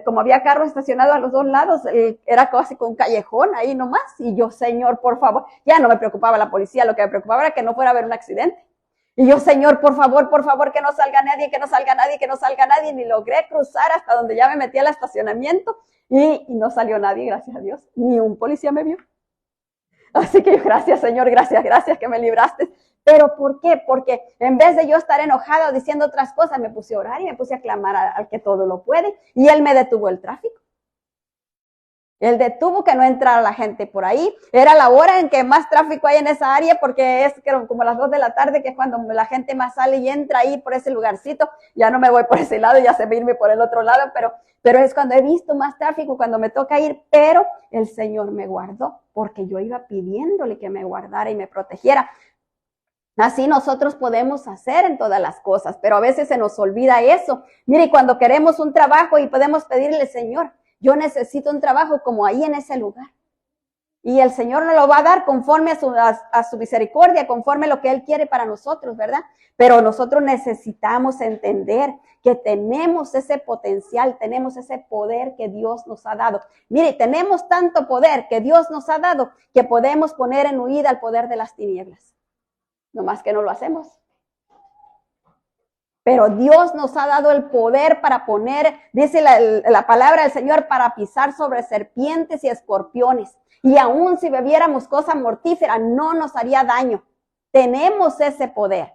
como había carros estacionados a los dos lados, era casi con un callejón ahí nomás. Y yo, Señor, por favor, ya no me preocupaba la policía, lo que me preocupaba era que no fuera a haber un accidente. Y yo, Señor, por favor, que no salga nadie, que no salga nadie. Ni logré cruzar hasta donde ya me metí al estacionamiento y no salió nadie, gracias a Dios. Ni un policía me vio. Así que yo, gracias, Señor, gracias que me libraste. ¿Pero por qué? Porque en vez de yo estar enojado diciendo otras cosas, me puse a orar y me puse a clamar al que todo lo puede. Y Él me detuvo el tráfico. Él detuvo que no entrara la gente por ahí. Era la hora en que más tráfico hay en esa área, porque es como las 2 de la tarde, que es cuando la gente más sale y entra ahí por ese lugarcito. Ya no me voy por ese lado, ya sé irme por el otro lado, pero es cuando he visto más tráfico, cuando me toca ir. Pero el Señor me guardó, porque yo iba pidiéndole que me guardara y me protegiera. Así nosotros podemos hacer en todas las cosas, pero a veces se nos olvida eso. Mire, cuando queremos un trabajo y podemos pedirle, Señor, yo necesito un trabajo como ahí en ese lugar. Y el Señor nos lo va a dar conforme a su misericordia, conforme a lo que Él quiere para nosotros, ¿verdad? Pero nosotros necesitamos entender que tenemos ese potencial, tenemos ese poder que Dios nos ha dado. Mire, tenemos tanto poder que Dios nos ha dado que podemos poner en huida al poder de las tinieblas. No más que no lo hacemos. Pero Dios nos ha dado el poder para poner, dice la palabra del Señor, para pisar sobre serpientes y escorpiones. Y aún si bebiéramos cosa mortífera, no nos haría daño. Tenemos ese poder,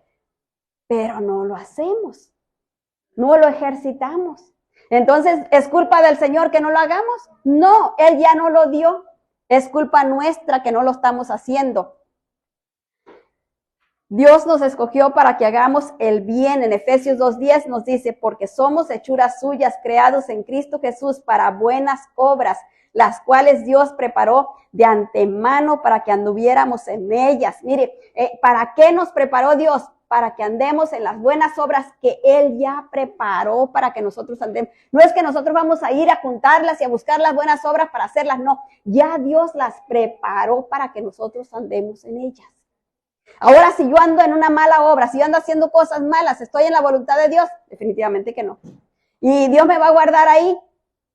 pero no lo hacemos. No lo ejercitamos. Entonces, ¿es culpa del Señor que no lo hagamos? No, Él ya no lo dio. Es culpa nuestra que no lo estamos haciendo. Dios nos escogió para que hagamos el bien. En Efesios 2:10 nos dice, porque somos hechuras suyas, creados en Cristo Jesús para buenas obras, las cuales Dios preparó de antemano para que anduviéramos en ellas. Mire, ¿para qué nos preparó Dios? Para que andemos en las buenas obras que Él ya preparó para que nosotros andemos. No es que nosotros vamos a ir a juntarlas y a buscar las buenas obras para hacerlas, no. Ya Dios las preparó para que nosotros andemos en ellas. Ahora, si yo ando en una mala obra, si yo ando haciendo cosas malas, ¿estoy en la voluntad de Dios? Definitivamente que no. Y Dios me va a guardar ahí,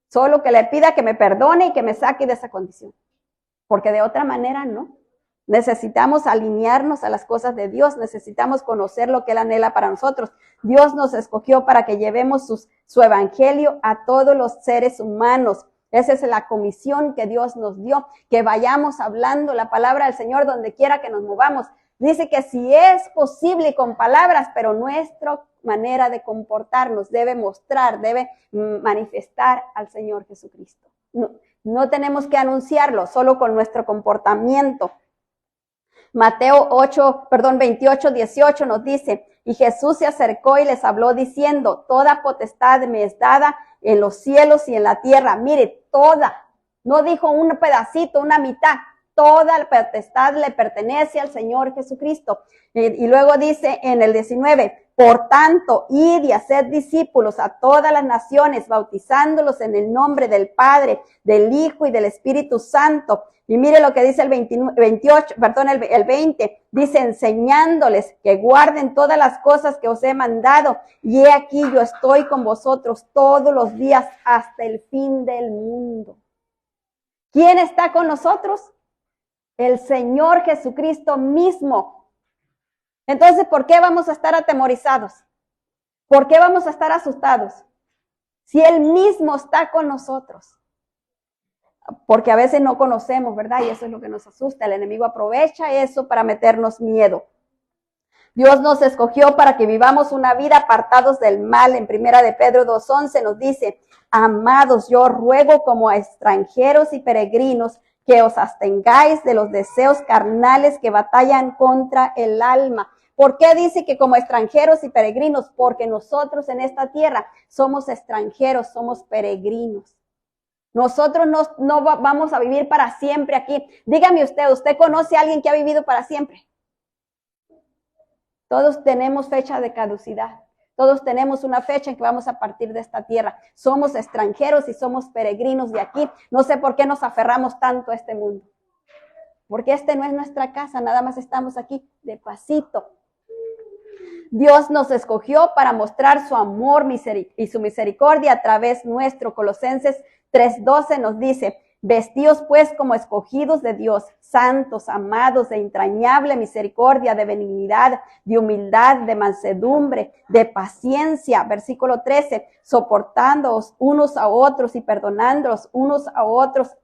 solo que le pida que me perdone y que me saque de esa condición. Porque de otra manera no. Necesitamos alinearnos a las cosas de Dios, necesitamos conocer lo que Él anhela para nosotros. Dios nos escogió para que llevemos su evangelio a todos los seres humanos. Esa es la comisión que Dios nos dio, que vayamos hablando la palabra del Señor donde quiera que nos movamos. Dice que si es posible con palabras, pero nuestra manera de comportarnos debe mostrar, debe manifestar al Señor Jesucristo. No tenemos que anunciarlo, solo con nuestro comportamiento. Mateo 28:18 nos dice, y Jesús se acercó y les habló diciendo, toda potestad me es dada en los cielos y en la tierra. Mire, toda. No dijo un pedacito, una mitad. Toda la potestad le pertenece al Señor Jesucristo. Y luego dice en el 19, por tanto, id y haced discípulos a todas las naciones, bautizándolos en el nombre del Padre, del Hijo y del Espíritu Santo. Y mire lo que dice el 20, dice enseñándoles que guarden todas las cosas que os he mandado. Y he aquí yo estoy con vosotros todos los días hasta el fin del mundo. ¿Quién está con nosotros? El Señor Jesucristo mismo. Entonces, ¿por qué vamos a estar atemorizados? ¿Por qué vamos a estar asustados? Si Él mismo está con nosotros. Porque a veces no conocemos, ¿verdad? Y eso es lo que nos asusta. El enemigo aprovecha eso para meternos miedo. Dios nos escogió para que vivamos una vida apartados del mal. En 1 de Pedro 2:11 nos dice, amados, yo ruego como a extranjeros y peregrinos que os abstengáis de los deseos carnales que batallan contra el alma. ¿Por qué dice que como extranjeros y peregrinos? Porque nosotros en esta tierra somos extranjeros, somos peregrinos. Nosotros no vamos a vivir para siempre aquí. Dígame ¿usted conoce a alguien que ha vivido para siempre? Todos tenemos fecha de caducidad. Todos tenemos una fecha en que vamos a partir de esta tierra. Somos extranjeros y somos peregrinos de aquí. No sé por qué nos aferramos tanto a este mundo. Porque este no es nuestra casa, nada más estamos aquí de pasito. Dios nos escogió para mostrar su amor y su misericordia a través nuestro. Colosenses 3:12 nos dice, vestíos pues como escogidos de Dios, santos, amados, de entrañable misericordia, de benignidad, de humildad, de mansedumbre, de paciencia. Versículo 13, soportándoos unos a otros y perdonándoos unos a otros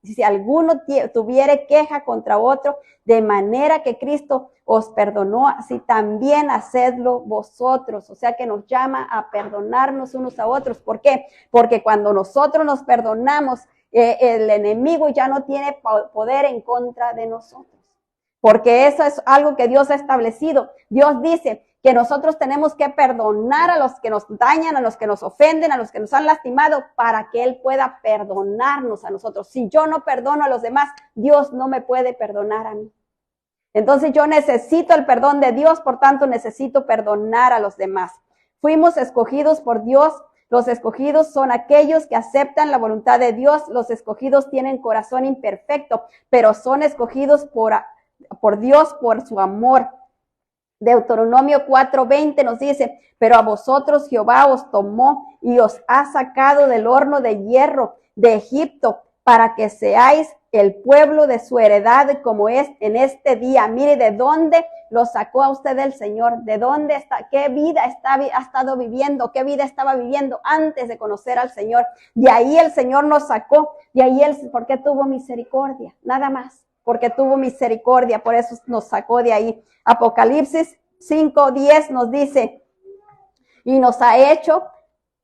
si alguno tuviere queja contra otro, de manera que Cristo os perdonó, así también hacedlo vosotros. O sea que nos llama a perdonarnos unos a otros. ¿Por qué? Porque cuando nosotros nos perdonamos, el enemigo ya no tiene poder en contra de nosotros. Porque eso es algo que Dios ha establecido. Dios dice que nosotros tenemos que perdonar a los que nos dañan, a los que nos ofenden, a los que nos han lastimado, para que Él pueda perdonarnos a nosotros. Si yo no perdono a los demás, Dios no me puede perdonar a mí. Entonces yo necesito el perdón de Dios, por tanto necesito perdonar a los demás. Fuimos escogidos por Dios. Los escogidos son aquellos que aceptan la voluntad de Dios. Los escogidos tienen corazón imperfecto, pero son escogidos por Dios, por su amor. Deuteronomio 4:20 nos dice, pero a vosotros Jehová os tomó y os ha sacado del horno de hierro de Egipto para que seáis el pueblo de su heredad como es en este día. Mire de dónde lo sacó a usted el Señor, de dónde está, qué vida ha estado viviendo, qué vida estaba viviendo antes de conocer al Señor. De ahí el Señor nos sacó, de ahí porque tuvo misericordia, nada más. Porque tuvo misericordia, por eso nos sacó de ahí. Apocalipsis 5:10 nos dice, y nos ha hecho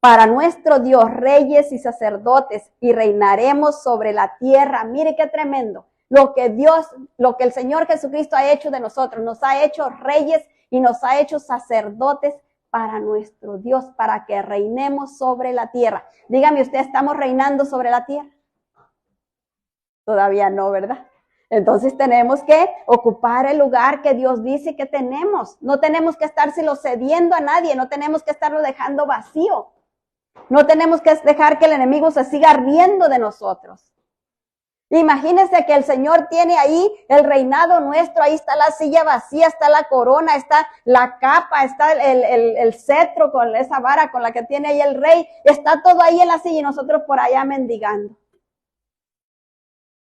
para nuestro Dios reyes y sacerdotes, y reinaremos sobre la tierra. Mire qué tremendo. Lo que el Señor Jesucristo ha hecho de nosotros, nos ha hecho reyes y nos ha hecho sacerdotes para nuestro Dios, para que reinemos sobre la tierra. Dígame usted, ¿estamos reinando sobre la tierra? Todavía no, ¿verdad? Entonces tenemos que ocupar el lugar que Dios dice que tenemos. No tenemos que estárselo cediendo a nadie, no tenemos que estarlo dejando vacío. No tenemos que dejar que el enemigo se siga riendo de nosotros. Imagínense que el Señor tiene ahí el reinado nuestro, ahí está la silla vacía, está la corona, está la capa, está el cetro con esa vara con la que tiene ahí el rey, está todo ahí en la silla y nosotros por allá mendigando.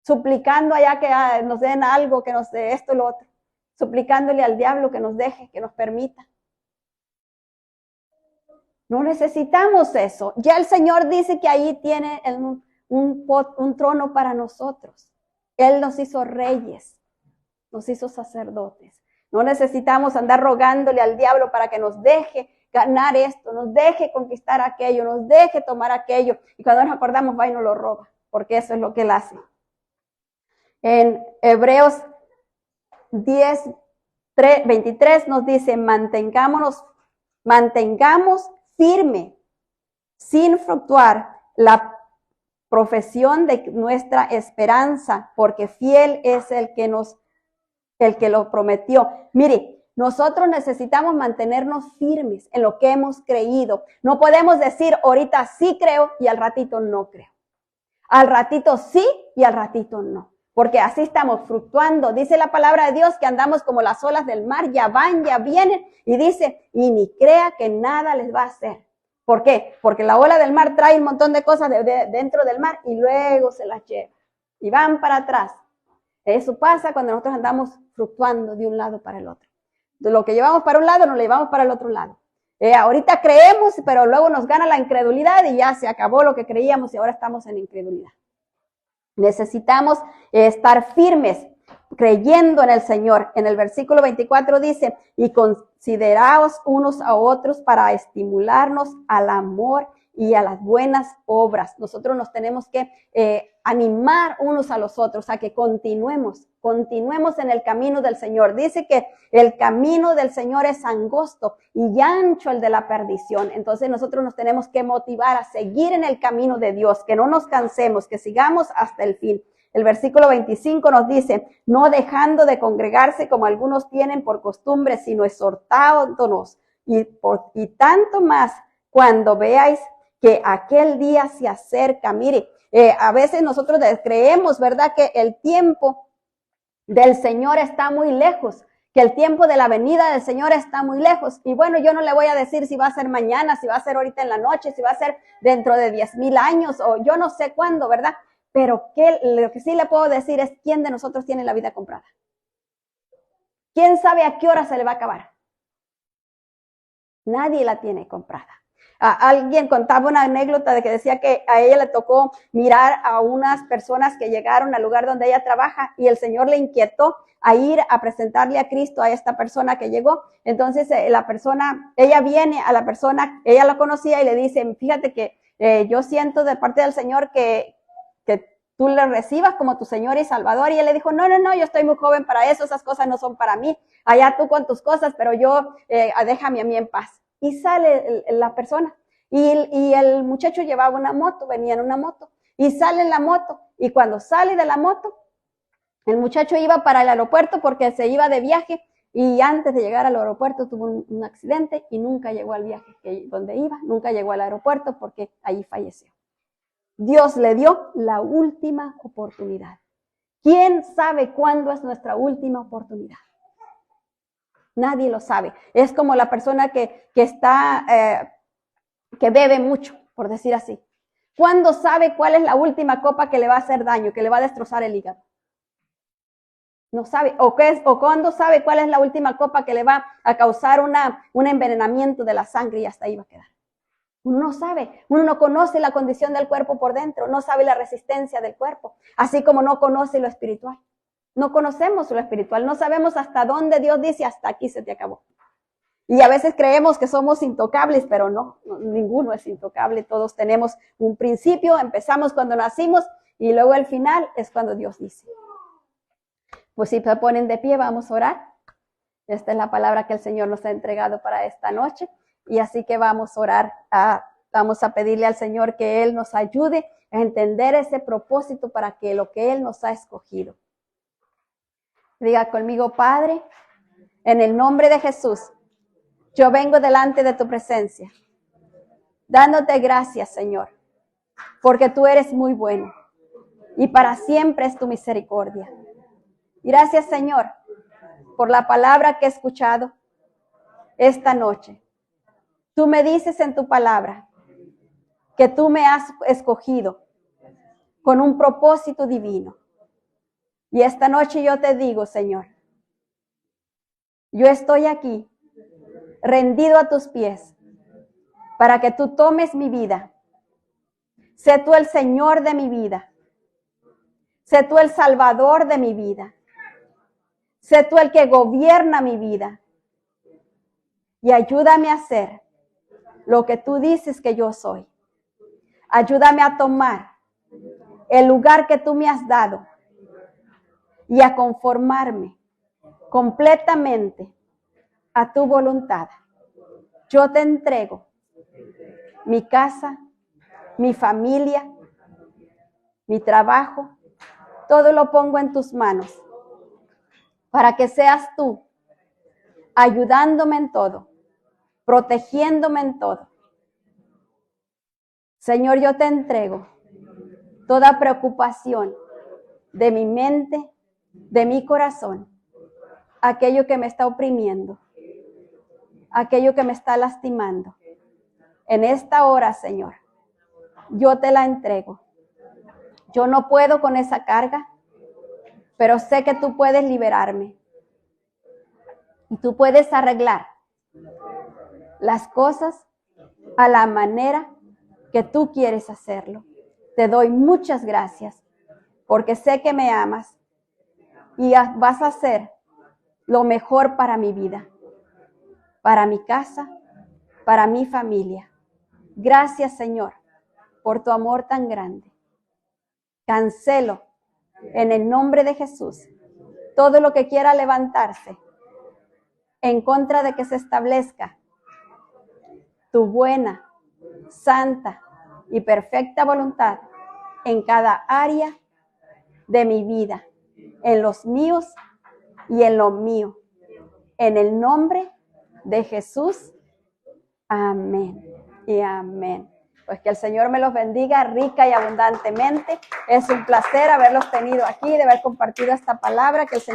Suplicando allá que nos den algo, que nos dé esto y lo otro. Suplicándole al diablo que nos deje, que nos permita. No necesitamos eso. Ya el Señor dice que ahí tiene un trono para nosotros. Él nos hizo reyes, nos hizo sacerdotes. No necesitamos andar rogándole al diablo para que nos deje ganar esto, nos deje conquistar aquello, nos deje tomar aquello. Y cuando nos acordamos, va y nos lo roba, porque eso es lo que Él hace. En Hebreos 10:23 nos dice, mantengamos firme, sin fluctuar, la profesión de nuestra esperanza, porque fiel es el que lo prometió. Mire, nosotros necesitamos mantenernos firmes en lo que hemos creído. No podemos decir ahorita sí creo y al ratito no creo. Al ratito sí y al ratito no. Porque así estamos fluctuando. Dice la palabra de Dios que andamos como las olas del mar, ya van, ya vienen. Y dice, y ni crea que nada les va a hacer. ¿Por qué? Porque la ola del mar trae un montón de cosas dentro del mar y luego se las lleva. Y van para atrás. Eso pasa cuando nosotros andamos fluctuando de un lado para el otro. De lo que llevamos para un lado, nos lo llevamos para el otro lado. Ahorita creemos, pero luego nos gana la incredulidad y ya se acabó lo que creíamos y ahora estamos en incredulidad. Necesitamos estar firmes, creyendo en el Señor. En el versículo 24 dice, y consideraos unos a otros para estimularnos al amor y a las buenas obras. Nosotros nos tenemos que animar unos a los otros a que continuemos en el camino del Señor. Dice que el camino del Señor es angosto y ancho el de la perdición. Entonces nosotros nos tenemos que motivar a seguir en el camino de Dios, que no nos cansemos, que sigamos hasta el fin. El versículo 25 nos dice, no dejando de congregarse como algunos tienen por costumbre, sino exhortándonos y tanto más cuando veáis que aquel día se acerca. Mire, a veces nosotros creemos, ¿verdad?, que el tiempo del Señor está muy lejos, que el tiempo de la venida del Señor está muy lejos. Y bueno, yo no le voy a decir si va a ser mañana, si va a ser ahorita en la noche, si va a ser dentro de 10,000 años o yo no sé cuándo, ¿verdad? Pero lo que sí le puedo decir es quién de nosotros tiene la vida comprada. ¿Quién sabe a qué hora se le va a acabar? Nadie la tiene comprada. Alguien contaba una anécdota de que decía que a ella le tocó mirar a unas personas que llegaron al lugar donde ella trabaja y el Señor le inquietó a ir a presentarle a Cristo a esta persona que llegó. Entonces la persona, ella viene a la persona, ella la conocía y le dice, fíjate que yo siento de parte del Señor que tú le recibas como tu Señor y Salvador. Y él le dijo, no, yo estoy muy joven para eso, esas cosas no son para mí. Allá tú con tus cosas, pero yo, déjame a mí en paz. Y sale la persona. Y el muchacho llevaba una moto, venía en una moto. Y sale en la moto. Y cuando sale de la moto, el muchacho iba para el aeropuerto porque se iba de viaje. Y antes de llegar al aeropuerto tuvo un accidente y nunca llegó al viaje donde iba. Nunca llegó al aeropuerto porque allí falleció. Dios le dio la última oportunidad. ¿Quién sabe cuándo es nuestra última oportunidad? Nadie lo sabe. Es como la persona que bebe mucho, por decir así. ¿Cuándo sabe cuál es la última copa que le va a hacer daño, que le va a destrozar el hígado? No sabe. ¿O cuándo sabe cuál es la última copa que le va a causar un envenenamiento de la sangre y hasta ahí va a quedar? Uno no sabe, uno no conoce la condición del cuerpo por dentro, no sabe la resistencia del cuerpo, así como no conoce lo espiritual. No conocemos lo espiritual, no sabemos hasta dónde Dios dice, hasta aquí se te acabó. Y a veces creemos que somos intocables, pero no, ninguno es intocable, todos tenemos un principio, empezamos cuando nacimos y luego el final es cuando Dios dice. Pues si se ponen de pie, vamos a orar. Esta es la palabra que el Señor nos ha entregado para esta noche. Y así que vamos a orar, vamos a pedirle al Señor que Él nos ayude a entender ese propósito para que lo que Él nos ha escogido. Diga conmigo, Padre, en el nombre de Jesús, yo vengo delante de tu presencia, dándote gracias, Señor, porque tú eres muy bueno y para siempre es tu misericordia. Gracias, Señor, por la palabra que he escuchado esta noche. Tú me dices en tu palabra que tú me has escogido con un propósito divino. Y esta noche yo te digo, Señor, yo estoy aquí, rendido a tus pies, para que tú tomes mi vida. Sé tú el Señor de mi vida. Sé tú el Salvador de mi vida. Sé tú el que gobierna mi vida. Y ayúdame a ser lo que tú dices que yo soy. Ayúdame a tomar el lugar que tú me has dado y a conformarme completamente a tu voluntad. Yo te entrego mi casa, mi familia, mi trabajo, todo lo pongo en tus manos para que seas tú ayudándome en todo, protegiéndome en todo. Señor, yo te entrego toda preocupación de mi mente, de mi corazón, aquello que me está oprimiendo, aquello que me está lastimando. En esta hora, Señor, yo te la entrego. Yo no puedo con esa carga, pero sé que tú puedes liberarme. Y tú puedes arreglar las cosas a la manera que tú quieres hacerlo. Te doy muchas gracias porque sé que me amas y vas a hacer lo mejor para mi vida, para mi casa, para mi familia. Gracias, Señor, por tu amor tan grande. Cancelo en el nombre de Jesús todo lo que quiera levantarse en contra de que se establezca tu buena, santa y perfecta voluntad en cada área de mi vida, en los míos y en lo mío. En el nombre de Jesús. Amén y amén. Pues que el Señor me los bendiga rica y abundantemente. Es un placer haberlos tenido aquí, de haber compartido esta palabra. Que el Señor